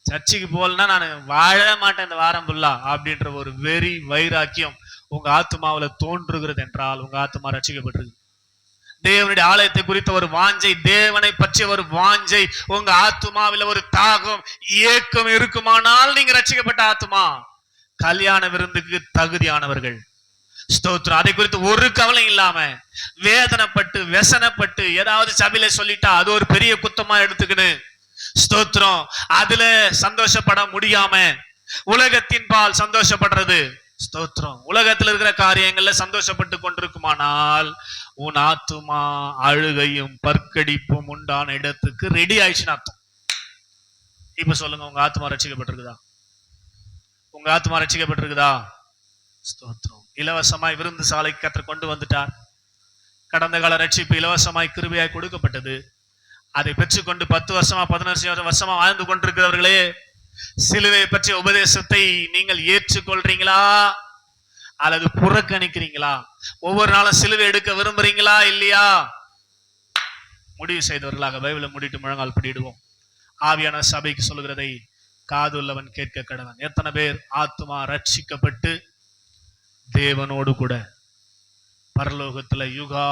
சர்ச்சைக்கு போலன்னா நான் வாழ மாட்டேன் இந்த வாரம் ஃபுல்லா அப்படின்ற ஒரு வெறி வைராக்கியம் உங்க ஆத்மாவில தோன்றுகிறது என்றால் உங்க ஆத்மா ரட்சிக்கப்பட்டிருக்கு. தேவனுடைய ஆலயத்தை குறித்த ஒரு வாஞ்சை, தேவனை பற்றிய ஒரு வாஞ்சை உங்க ஆத்மாவில ஒரு தாகம், ஏக்கம் இருக்குமானால் நீங்க ரட்சிக்கப்பட்ட ஆத்மா. கல்யாண விருந்துக்கு தகுதியானவர்கள். ஸ்தோத்திரம். அதை குறித்து ஒரு கவலை இல்லாம வேதனைப்பட்டு வெசனப்பட்டு ஏதாவது சபையில சொல்லிட்டா அது ஒரு பெரிய குத்தமா எடுத்துக்கின்னு ஸ்தோத்திரம் அதுல சந்தோஷப்பட முடியாம உலகத்தின் பால் சந்தோஷப்படுறது, ஸ்தோத்திரம், உலகத்தில் இருக்கிற காரியங்கள்ல சந்தோஷப்பட்டு கொண்டிருக்குமானால் உன் ஆத்துமா அழுகையும் பற்கடிப்பும் உண்டான இடத்துக்கு ரெடி ஆயிடுச்சுன்னு அர்த்தம். இப்ப சொல்லுங்க, உங்க ஆத்மா ரட்சிக்கப்பட்டிருக்குதா? உங்க ஆத்மா ரட்சிக்கப்பட்டிருக்குதா? ஸ்தோத்திரம். இலவசமாய் விருந்து சாலைக்கு கர்த்தர் கொண்டு வந்துட்டார். கடந்த கால ரட்சிப்பு இலவசமாய் கிருபையாய் கொடுக்கப்பட்டது. அதை பெற்றுக்கொண்டு 10 வருஷமா 15 வருஷமா வாழ்ந்து கொண்டிருக்கிறவர்களே, சிலுவை பற்றிய உபதேசத்தை நீங்கள் ஏற்றுக்கொள்றீங்களா அல்லது புறக்கணிக்கிறீங்களா? ஒவ்வொரு நாளும் சிலுவை எடுக்க விரும்புறீங்களா இல்லையா? முடிவு செய்தவர்களாக பைபிளை முடிட்டு முழங்கால் படிடுவோம். ஆவியான சபைக்கு சொல்லுகிறதை காது உள்ளவன் கேட்க கடவன். எத்தனை பேர் ஆத்மா ரட்சிக்கப்பட்டு தேவனோடு கூட பரலோகத்துல யுகா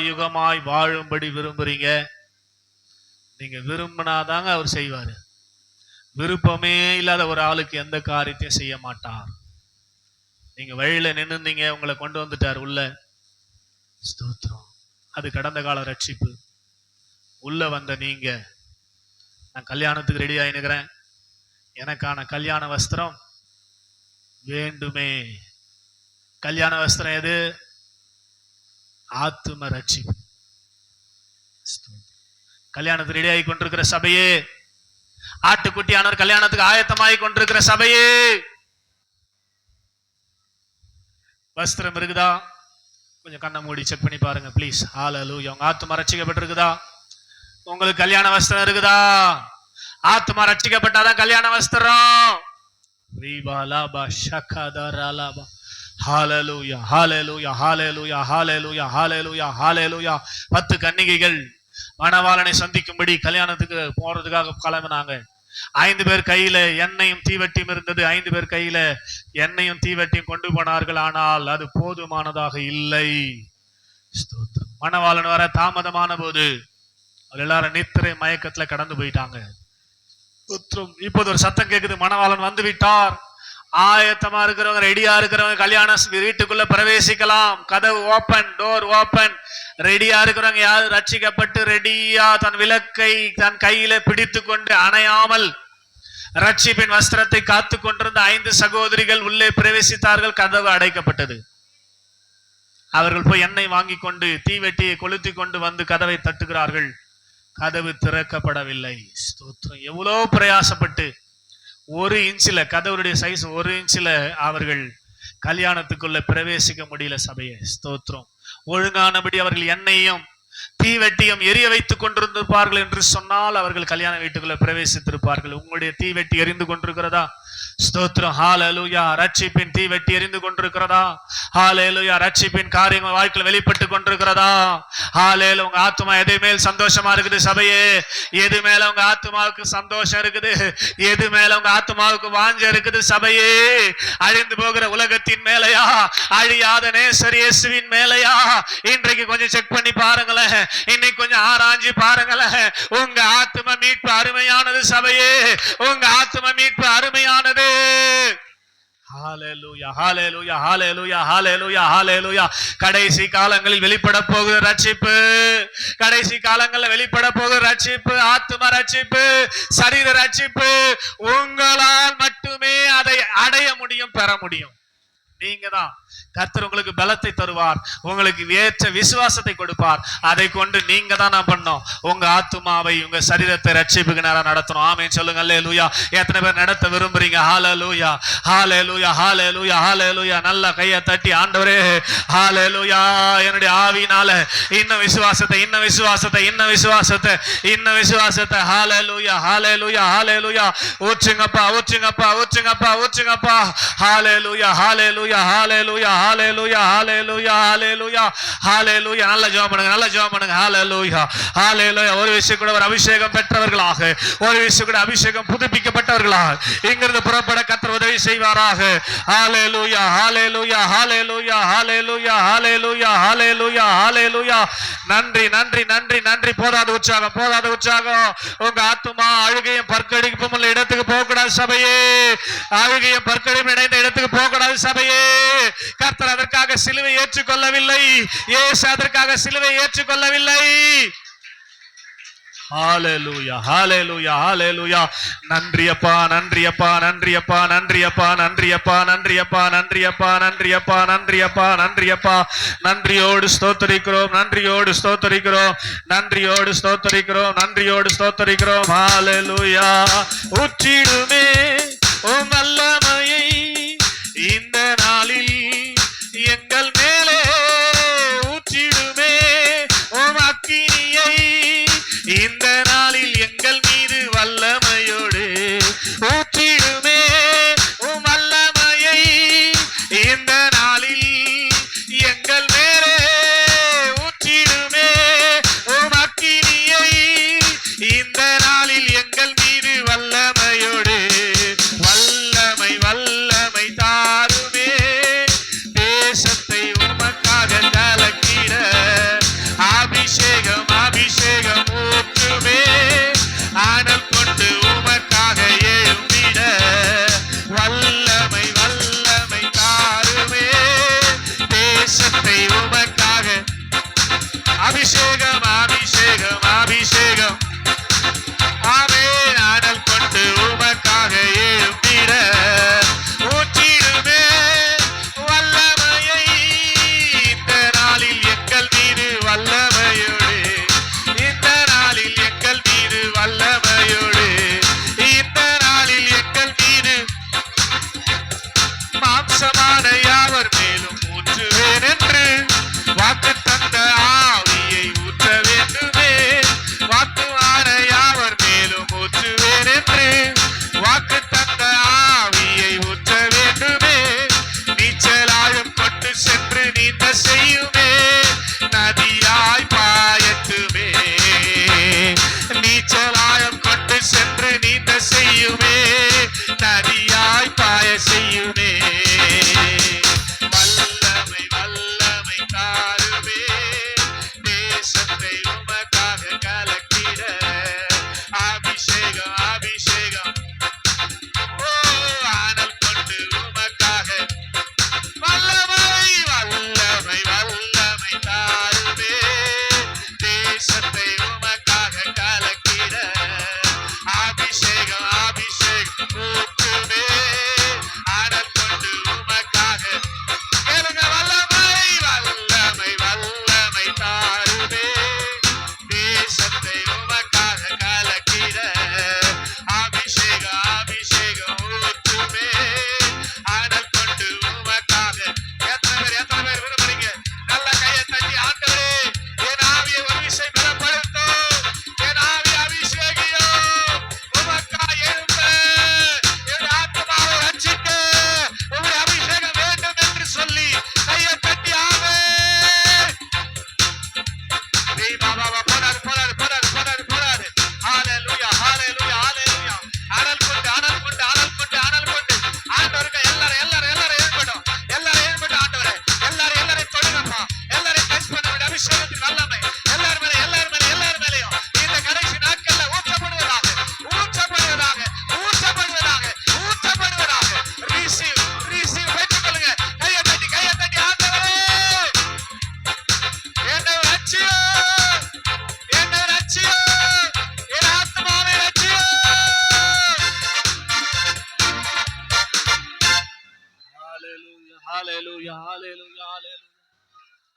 யுகமாய் வாழும்படி விரும்புறீங்க? நீங்க விரும்பினாதாங்க அவர் செய்வாரு. விருப்பமே இல்லாத ஒரு ஆளுக்கு எந்த காரியத்தையும் செய்ய மாட்டார். நீங்க வழியில நின்னுந்தீங்க, உங்களை கொண்டு வந்துட்டார் உள்ள, ஸ்தோத்திரம். அது கடந்த கால ரட்சிப்பு. உள்ள வந்த நீங்க, நான் கல்யாணத்துக்கு ரெடி ஆயினுக்கிறேன், எனக்கான கல்யாண வஸ்திரம் வேண்டுமே. கல்யாண வஸ்திரம் எது? ஆத்தும ரட்சிப்பு. கல்யாணத்துக்கு ரெடி ஆகி கொண்டிருக்கிற சபையே, ஆட்டுக்குட்டியானவர் கல்யாணத்துக்கு ஆயத்தமாகி கொண்டிருக்கிற சபையே, வஸ்திரம் இருக்குதா? கொஞ்சம் கண்ணை மூடி செக் பண்ணி பாருங்க ப்ளீஸ். ஹல்லேலூயா. உங்க ஆத்துமா ரட்சிக்கப்பட்டிருக்குதா? உங்களுக்கு கல்யாண வஸ்திரம் இருக்குதா? ஆத்துமா ரட்சிக்கப்பட்டாதான் கல்யாண வஸ்திரம். ஹல்லேலூயா, ஹல்லேலூயா, ஹல்லேலூயா, ஹல்லேலூயா, ஹல்லேலூயா, ஹல்லேலூயா. 10 கன்னிகைகள் மணவாளனை சந்திக்கும்படி கல்யாணத்துக்கு போறதுக்காக கிளம்பினாங்க. 5 பேர் கையில எண்ணெயும் தீவட்டியும் இருந்தது. 5 பேர் கையில எண்ணெயும் தீவட்டியும் கொண்டு போனார்கள். ஆனால் அது போதுமானதாக இல்லை. மணவாளன் வர தாமதமான போது எல்லாரும் நித்திரை மயக்கத்துல கடந்து போயிட்டாங்க. இப்போது ஒரு சத்தம் கேக்குது, மணவாளன் வந்து விட்டார். ஆயத்தமா இருக்கிறவங்க, ரெடியா இருக்கிறவங்க கல்யாண வீட்டுக்குள்ள பிரவேசிக்கலாம். கதவு ஓபன், டோர் ஓபன். ரெடியா இருக்கிறவங்க யாரு ரட்சிக்கப்பட்டு ரெடியா தன் விளக்கை தன் கையில பிடித்து கொண்டு அணையாமல் ரட்சிப்பின் வஸ்திரத்தை காத்து கொண்டிருந்த 5 சகோதரிகள் உள்ளே பிரவேசித்தார்கள். கதவு அடைக்கப்பட்டது. அவர்கள் போய் எண்ணெய் வாங்கி கொண்டு தீவெட்டியை கொளுத்தி கொண்டு வந்து கதவை தட்டுகிறார்கள். கதவு திறக்கப்படவில்லை. ஸ்தோத்திரம். எவ்வளவு பிரயாசப்பட்டு 1 இன்ச்சில, கதவுடைய சைஸ் 1 இன்ச்சில அவர்கள் கல்யாணத்துக்குள்ள பிரவேசிக்க முடியல சபையே. ஸ்தோத்திரம். ஒழுங்கானபடி அவர்கள் எண்ணெயும் தீவெட்டியும் எரிய வைத்துக் கொண்டிருந்திருப்பார்கள் என்று சொன்னால் அவர்கள் கல்யாண வீட்டுக்குள்ள பிரவேசித்திருப்பார்கள். உங்களுடைய தீவெட்டி எரிந்து கொண்டிருக்கிறதா? ஸ்தோத்திரம். ஹல்லேலூயா. ரட்சிப்பின் தீவெட்டி எரிந்து கொண்டிருக்கிறதா? ஹல்லேலூயா. ரட்சிப்பின் காரியங்கள் வாழ்க்கையில் வெளிப்பட்டு கொண்டிருக்கிறதா? ஹல்லேலூயா. உங்க ஆத்துமா எது மேல் சந்தோஷமா இருக்குது சபையே? எது மேல உங்க ஆத்துமாவுக்கு சந்தோஷம் இருக்குது? எது மேல உங்க ஆத்துமாவுக்கு வாஞ்ச இருக்குது சபையே? அழிந்து போகிற உலகத்தின் மேலையா, அழியாத நேசர் இயேசுவின் மேலையா? இன்றைக்கு கொஞ்சம் செக் பண்ணி பாருங்களேன். இன்னைக்கு கொஞ்சம் ஆராய்ச்சி பாருங்களேன். உங்க ஆத்தும மீட்பு அருமையானது சபையே. உங்க ஆத்தும மீட்பு அருமையானது. ஹல்லேலூயா, ஹல்லேலூயா, ஹல்லேலூயா, ஹல்லேலூயா, ஹல்லேலூயா. கடைசி காலங்களில் வெளிப்பட போகிற ரட்சிப்பு, கடைசி காலங்களில் வெளிப்பட போகிற ரட்சிப்பு, ஆத்தும ரட்சிப்பு, சரீர ரட்சிப்பு, உங்களால் மட்டுமே அதை அடைய முடியும், பெற முடியும். நீங்க தான். கர்த்தர் உங்களுக்கு பலத்தை தருவார், உங்களுக்கு ஏற்ற விசுவாசத்தை கொடுப்பார். அதை கொண்டு நீங்க தான் நான் பண்ணோம், உங்க ஆத்துமாவை உங்க சரீரத்தை ரட்சிப்புக்கு நேரம் நடத்தணும். ஆமென் சொல்லுங்க. அல்லேலூயா. எத்தனை பேர் நடத்த விரும்புறீங்க? ஹல்லேலூயா, ஹல்லேலூயா, ஹல்லேலூயா, ஹல்லேலூயா. நல்ல கையை தட்டி ஆண்டவரே ஹல்லேலூயா, என்னுடைய ஆவியினால இன்னும் விசுவாசத்தை, இன்னும் விசுவாசத்தை, இன்னும் விசுவாசத்தை, இன்னும் விசுவாசத்தை. ஹல்லேலூயா, ஹல்லேலூயா, ஹல்லேலூயா. ஊற்றுங்கப்பா, ஊற்றுங்கப்பா, ஊற்றுங்கப்பா, ஊற்றுங்கப்பா. ஹல்லேலூயா, ஹல்லேலூயா, ஹல்லேலூயா, ஹல்லேலூயா, ஹல்லேலூயா, ஹல்லேலூயா, ஹல்லேலூயா. நல்ல ஜெபம் பண்ணுங்க, நல்ல ஜெபம் பண்ணுங்க. ஹல்லேலூயா, ஹல்லேலூயா. ஒரு விஷயம் கூட ஒரு அபிஷேகம் பெற்றவர்களாக, ஒரு விஷயம் கூட அபிஷேகம் புதுப்பிக்கப்பட்டவர்களாக இங்கிருந்து புறப்பட கர்த்தர் உதவி செய்வாராக. ஹல்லேலூயா, ஹல்லேலூயா, ஹல்லேலூயா, ஹல்லேலூயா, ஹல்லேலூயா, ஹல்லேலூயா, ஹல்லேலூயா. நன்றி, நன்றி, நன்றி, நன்றி. போதாத உற்சாகம், போதாத உற்சாகம். உங்க ஆத்துமா அழுகையும் பற்கடிப்பும் உள்ள இடத்துக்கு போக கூடாது சபையே. அழுகையும் பற்கடிப்பும் இணைந்த இடத்துக்கு போக கூடாது சபையே. கர்த்தர் அதற்காக சிலுவை ஏற்றுக்கொள்ளவில்லை. இயேசு அதற்காக சிலுவை ஏற்றுக்கொள்ளவில்லை. ஹல்லேலூயா, ஹல்லேலூயா, ஹல்லேலூயா. நன்றியப்பா, நன்றியப்பா, நன்றியப்பா, நன்றியப்பா, நன்றியப்பா, நன்றியப்பா, நன்றியப்பா, நன்றியப்பா, நன்றியப்பா, நன்றியப்பா. நன்றியோடு ஸ்தோத்திரிக்கிறோம், நன்றியோடு ஸ்தோத்திரிக்கிறோம், நன்றியோடு ஸ்தோத்திரிக்கிறோம், நன்றியோடு ஸ்தோத்திரிக்கிறோம். ஹல்லேலூயா. ஊற்றிடுமே உம் வல்லமையை இந்த நாளில் எங்கள் மேலே, ஊற்றிடுமே உம் அக்கினியை இந்த நாளில் எங்கள் மீது வல்லமையோடு, ஊற்றிடுமே உம் வல்லமையை இந்த நாளில் எங்கள் மேலே, ஊற்றிடுமே உம் அக்கினியை இந்த நாளில் எங்கள் மீது வல்லமையோடு. வல்லமை, வல்லமை,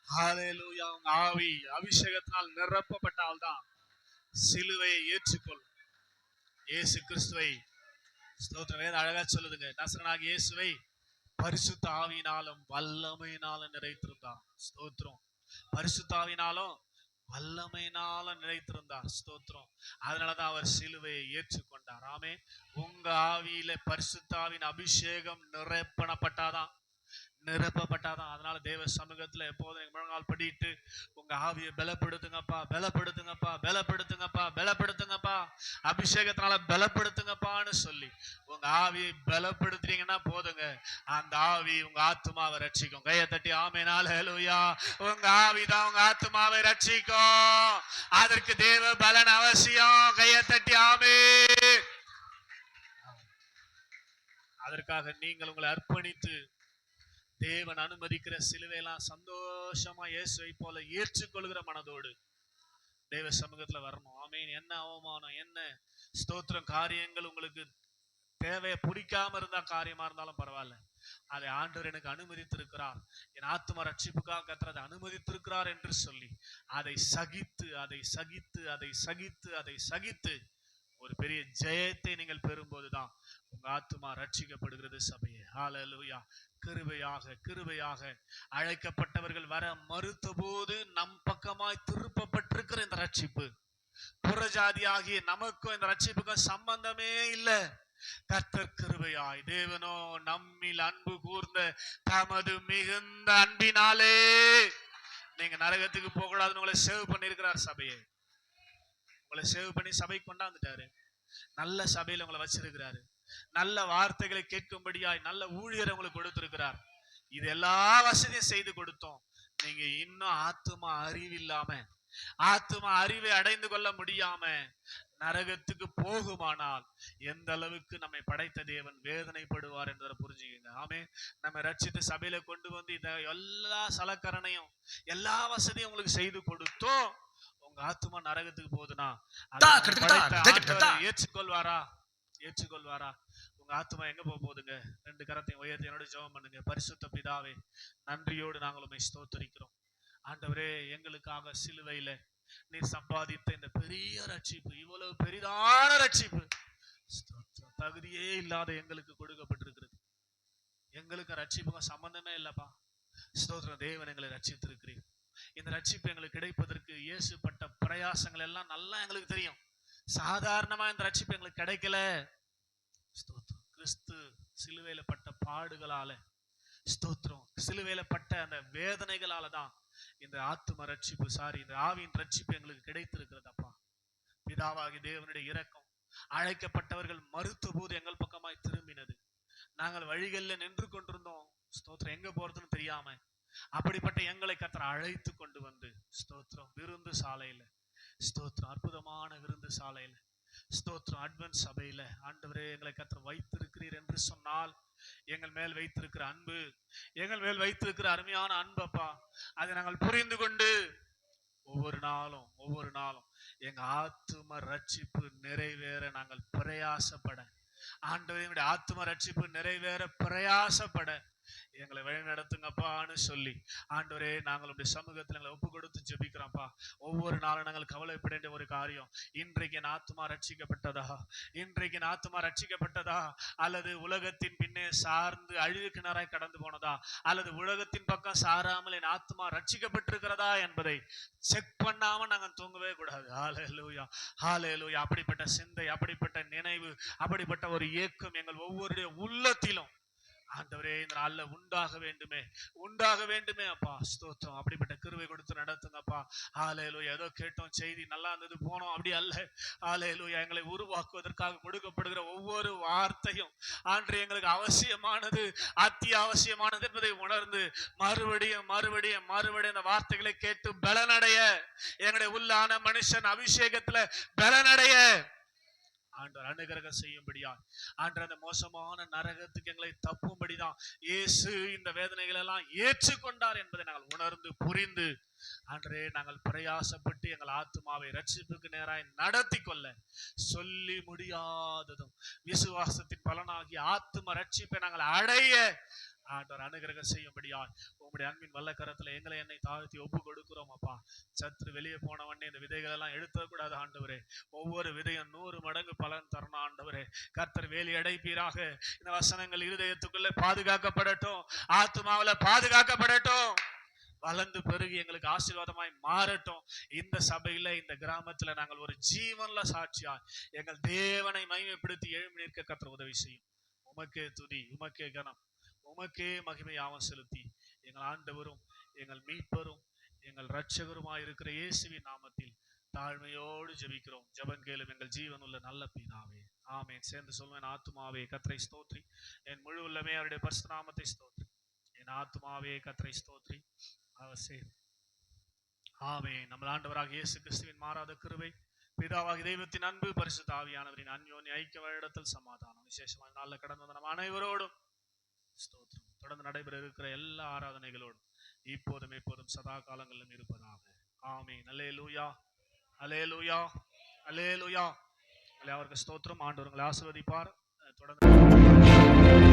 ஹalleluya. உங்க ஆவி அபிஷேகத்தால் நிரப்பப்பட்டால் தான் சிலுவையை ஏற்றுக்கொள். இயேசு கிறிஸ்துவை ஸ்தோத்திரம். வேதம் அழகா சொல்லுதுங்க, நசரனாகிய இயேசுவை பரிசுத்த ஆவியினாலும் வல்லமையினாலும் நிறைத்திருந்தார். ஸ்தோத்திரம். பரிசுத்த ஆவியினாலும் வல்லமையினாலும் நிறைத்திருந்தார். ஸ்தோத்திரம். அதனாலதான் அவர் சிலுவையை ஏற்றுக்கொண்டார். ஆமே. உங்க ஆவியில பரிசுத்தாவின் அபிஷேகம் நிரப்பப்பட்டாதான். அதனால தேவ சமூகத்துல எப்போதும் முழங்கால் படிட்டு உங்க ஆவியை பலப்படுத்துங்கப்பா, பலப்படுத்துங்கப்பா, பலப்படுத்துங்கப்பா, பலப்படுத்துங்கப்பா, அபிஷேகத்தினால பலப்படுத்துங்கப்பான்னு சொல்லி உங்க ஆவியை பலப்படுத்துறீங்கன்னா போதுங்க, அந்த ஆவி உங்க ஆத்துமாவை ரட்சிக்கும். கையை தட்டி ஆமென் ஹல்லேலூயா. உங்க ஆவிதான் உங்க ஆத்துமாவை ரட்சிக்கும். அதற்கு தேவ பலன் அவசியம். கையை தட்டி ஆமென். அதற்காக நீங்கள் உங்களை அர்ப்பணித்து தேவன் அனுமதிக்கிற சிலுவையெல்லாம் சந்தோஷமா இயேசுவை போல ஏற்றுக்கொள்கிற மனதோடு தேவ சமூகத்துல வரணும். ஆமீன். என்ன அவமானம், என்ன ஸ்தோத்திரம் காரியங்கள் உங்களுக்கு தேவையை பிடிக்காம இருந்தா காரியமா இருந்தாலும் பரவாயில்ல, அதை ஆண்டவர் எனக்கு அனுமதித்திருக்கிறார், என் ஆத்தும ரட்சிப்புக்காக கர்த்தர் அனுமதித்திருக்கிறார் என்று சொல்லி அதை சகித்து அதை சகித்து அதை சகித்து அதை சகித்து ஒரு பெரிய ஜெயத்தை நீங்கள் பெறும்போதுதான் உங்க ஆத்துமா ரட்சிக்கப்படுகிறது. சபையே ஹல்லேலூயா. கிருபையாக கிருபையாக அழைக்கப்பட்டவர்கள் வர மறுத்த போது நம் பக்கமாய் திருப்பப்பட்டிருக்கிற இந்த ரட்சிப்பு, புறஜாதியாகிய நமக்கும் இந்த ரட்சிப்புக்கும் சம்பந்தமே இல்லை. கர்த்தர் கிருபையாய் தேவனோ நம்மில் அன்பு கூர்ந்த தமது மிகுந்த அன்பினாலே நீங்க நரகத்துக்கு போக கூடாதுன்னு உங்களை சேவ் பண்ணிருக்கிறார். சபையை உங்களை சேவ் பண்ணி சபை கொண்டாந்துட்டாரு. நல்ல சபையில உங்களை வச்சிருக்கிறாரு. நல்ல வார்த்தைகளை கேட்கும்படியாய் நல்ல ஊழியரை உங்களுக்கு கொடுத்திருக்கிறார். இது எல்லா வசதியும் செய்து கொடுத்தோம். நீங்க இன்னும் ஆத்துமா அறிவில்லாம, ஆத்துமா அறிவை அடைந்து கொள்ள முடியாம நரகத்துக்கு போகுமானால் எந்த அளவுக்கு நம்மை படைத்த தேவன் வேதனைப்படுவார் என்பதை புரிஞ்சுக்கங்க. ஆமே. நம்ம ரட்சித்து சபையில கொண்டு வந்து இந்த எல்லா சலக்கரணையும் எல்லா வசதியும் உங்களுக்கு செய்து கொடுத்தோம். உங்க ஆத்துமா நரகத்துக்கு போகுதுன்னா ஏற்றுக்கொள்வாரா? ஏற்றுக்கொள்வாரா? உங்க ஆத்துமா எங்க போகுதுங்க? ரெண்டு கரத்தையும் உயர்த்தி என்னோட ஜெபம் பண்ணுங்க. பரிசுத்த பிதாவே, நன்றியோடு நாங்கள் உம்மை ஸ்தோத்திரிக்கிறோம். ஆண்டவரே, எங்களுக்காக சிலுவையில நீர் சம்பாதித்த இந்த பெரிய ரட்சிப்பு, இவ்வளவு பெரிதான ரட்சிப்பு தகுதியே இல்லாத எங்களுக்கு கொடுக்கப்பட்டிருக்கிறது. எங்களுக்கு ரட்சிப்புக்கும் சம்பந்தமே இல்லப்பா. ஸ்தோத்திரம். தேவன் எங்களை ரட்சித்திருக்கிறீர். இந்த ரட்சிப்பு எங்களுக்கு கிடைப்பதற்கு இயேசு பட்ட பிரயாசங்கள் எல்லாம் நல்லா எங்களுக்கு தெரியும். சாதாரணமா இந்த ரட்சிப்பு எங்களுக்கு கிடைக்கல. ஸ்தோத்திரம். கிறிஸ்து சிலுவையில பட்ட பாடுகளால, ஸ்தோத்திரம், சிலுவையில பட்ட அந்த வேதனைகளால தான் இந்த ஆத்தும ரட்சிப்பு, இந்த ஆவியின் ரட்சிப்பு எங்களுக்கு கிடைத்திருக்கிறதப்பா. பிதாவாகி தேவனுடைய இரக்கம், அழைக்கப்பட்டவர்கள் மறுத்த போது எங்கள் பக்கமாய் திரும்பினது. நாங்கள் வழிகளில் நின்று கொண்டிருந்தோம். ஸ்தோத்திரம். எங்க போறதுன்னு தெரியாம அப்படிப்பட்ட எங்களை கர்த்தர் அழைத்து கொண்டு வந்து ஸ்தோத்திரம் விருந்து சாலையில, ஸ்தோத்திரம் அற்புதமான விருந்து சாலையில, ஸ்தோத்திரம் அட்வென்ட் சபையில ஆண்டவரே எங்களை கர்த்தர் வைத்திருக்கிறீர் என்று சொன்னால் எங்கள் மேல் வைத்திருக்கிற அன்பு, எங்கள் மேல் வைத்திருக்கிற அருமையான அன்பப்பா, அதை நாங்கள் புரிந்து கொண்டு ஒவ்வொரு நாளும் எங்க ஆத்தும ரட்சிப்பு நிறைவேற நாங்கள் பிரயாசப்பட, ஆண்டவரே ஆத்தும ரட்சிப்பு நிறைவேற பிரயாசப்பட எங்களை வழி நடத்துங்கப்பான்னு சொல்லி ஆண்டவரே நாங்கள் உடைய சமூகத்தில் எங்களை ஒப்பு கொடுத்து ஜெபிக்கிறோம்ப்பா. ஒவ்வொரு நாளும் நாங்கள் கவலைப்பட வேண்டிய ஒரு காரியம், இன்றைக்கு என் ஆத்துமா ரட்சிக்கப்பட்டதா, இன்றைக்கு என் ஆத்துமா ரட்சிக்கப்பட்டதா, அல்லது உலகத்தின் பின்னே சார்ந்து அழிவு கிணறாய் கடந்து போனதா, அல்லது உலகத்தின் பக்கம் சாராமல் என் ஆத்துமா ரட்சிக்கப்பட்டிருக்கிறதா என்பதை செக் பண்ணாம நாங்கள் தூங்கவே கூடாது. ஹல்லேலூயா, ஹல்லேலூயா. அப்படிப்பட்ட சிந்தை, அப்படிப்பட்ட நினைவு, அப்படிப்பட்ட ஒரு ஏக்கம் எங்கள் ஒவ்வொருடைய உள்ளத்திலும் ஆண்டவரே இந்த நாள்ல உண்டாக வேண்டுமே அப்பா. ஸ்தோத்திரம். அப்படிப்பட்ட கிருபை கொடுத்து நடத்துங்கப்பா. ஹல்லேலூயா. ஏதோ கேட்டோம், செய்தி நல்லா இருந்தது, போனோம், அப்படி அல்ல. ஹல்லேலூயா. எங்களை உருவாக்குவதற்காக கொடுக்கப்படுகிற ஒவ்வொரு வார்த்தையும் ஆண்டு எங்களுக்கு அவசியமானது, அத்தியாவசியமானது என்பதை உணர்ந்து மறுபடியும் அந்த வார்த்தைகளை கேட்டு பலனடைய, எங்களுடைய உள்ளான மனுஷன் அபிஷேகத்துல பலனடைய ஆண்டவர் அனுகிரகம் செய்யும்படியா, ஆண்டவர் அந்த மோசமான நரகத்துக்கு எங்களை தப்பும்படிதான் இயேசு இந்த வேதனைகள் எல்லாம் ஏற்றுக்கொண்டார் என்பதை நாங்கள் உணர்ந்து புரிந்து ஆண்டவரே நாங்கள் பிரயாசப்பட்டு எங்கள் ஆத்துமாவை ரட்சிப்புக்கு நேராய் நடத்தி கொள்ள சொல்லி முடியாததும் விசுவாசத்தின் பலனாகிய ஆத்தும ரட்சிப்பை நாங்கள் அடைய ஆண்டவர் அனுகிரகம் செய்யும்படியாய் உங்களுடைய அன்பின் வல்லக்கரத்துல என்னை தாழ்த்தி ஒப்பு கொடுக்கிறோம் அப்பா. சற்று வெளியே போனவனே இந்த விதைகள் எல்லாம் எடுத்தக்கூடாது ஆண்டவரே. ஒவ்வொரு விதையும் 100 மடங்கு பலன் தரணும் ஆண்டவரே. கர்த்தர் வேலி அடைப்பீராக. இந்த வசனங்கள் இருதயத்துக்குள்ள பாதுகாக்கப்படட்டும், ஆத்துமாவில பாதுகாக்கப்படட்டும், வளர்ந்து பெருகி எங்களுக்கு ஆசீர்வாதமாய் மாறட்டும். இந்த சபையில இந்த கிராமத்துல நாங்கள் ஒரு ஜீவன்ல சாட்சியா எங்கள் தேவனை மகிமைப்படுத்தி எழும்பி நிற்க கர்த்தர் உதவி செய்யும். உமக்கே துதி, உமக்கே கனம், உமக்கே மகிமையாவும் செலுத்தி எங்கள் ஆண்டவரும் எங்கள் மீட்பரும் எங்கள் இரட்சகருமாய் இருக்கிற இயேசுவின் நாமத்தில் தாழ்மையோடு ஜெபிக்கிறோம். ஜெபம் கேளும் எங்கள் ஜீவனுள்ள நல்ல பிதாவே, ஆமென். சேர்ந்து சொல்வேன், ஆத்துமாவே கர்த்தரை ஸ்தோத்ரி, என் முழு உள்ளமே அவருடைய பரிசுத்த நாமத்தை ஸ்தோத்ரி. என் ஆத்துமாவே கர்த்தரை ஸ்தோத்ரி, அவசியம். ஆமென். நம்ம ஆண்டவராக இயேசு கிறிஸ்துவின் மாறாத கிருபை, பிதாவாகிய தெய்வத்தின் அன்பு, பரிசுத்த ஆவியானவரின் அன்யோன்ய ஐக்கிய வழிநடத்தல், சமாதானம் விசேஷமான நாளில் கடந்து வந்த நம்ம அனைவரோடும் ஸ்தோத்திரம் தொடர்ந்து நடைபெற இருக்கிற எல்லா ஆராதனைகளோடும் இப்போதும் எப்போதும் சதா காலங்களிலும் இருப்பதாக. ஆமென். அல்லேலூயா, அல்லேலூயா, அல்லேலூயா. அவருக்கு ஸ்தோத்திரம். ஆண்டவர் உங்களை ஆசீர்வதிப்பார். தொடர்ந்து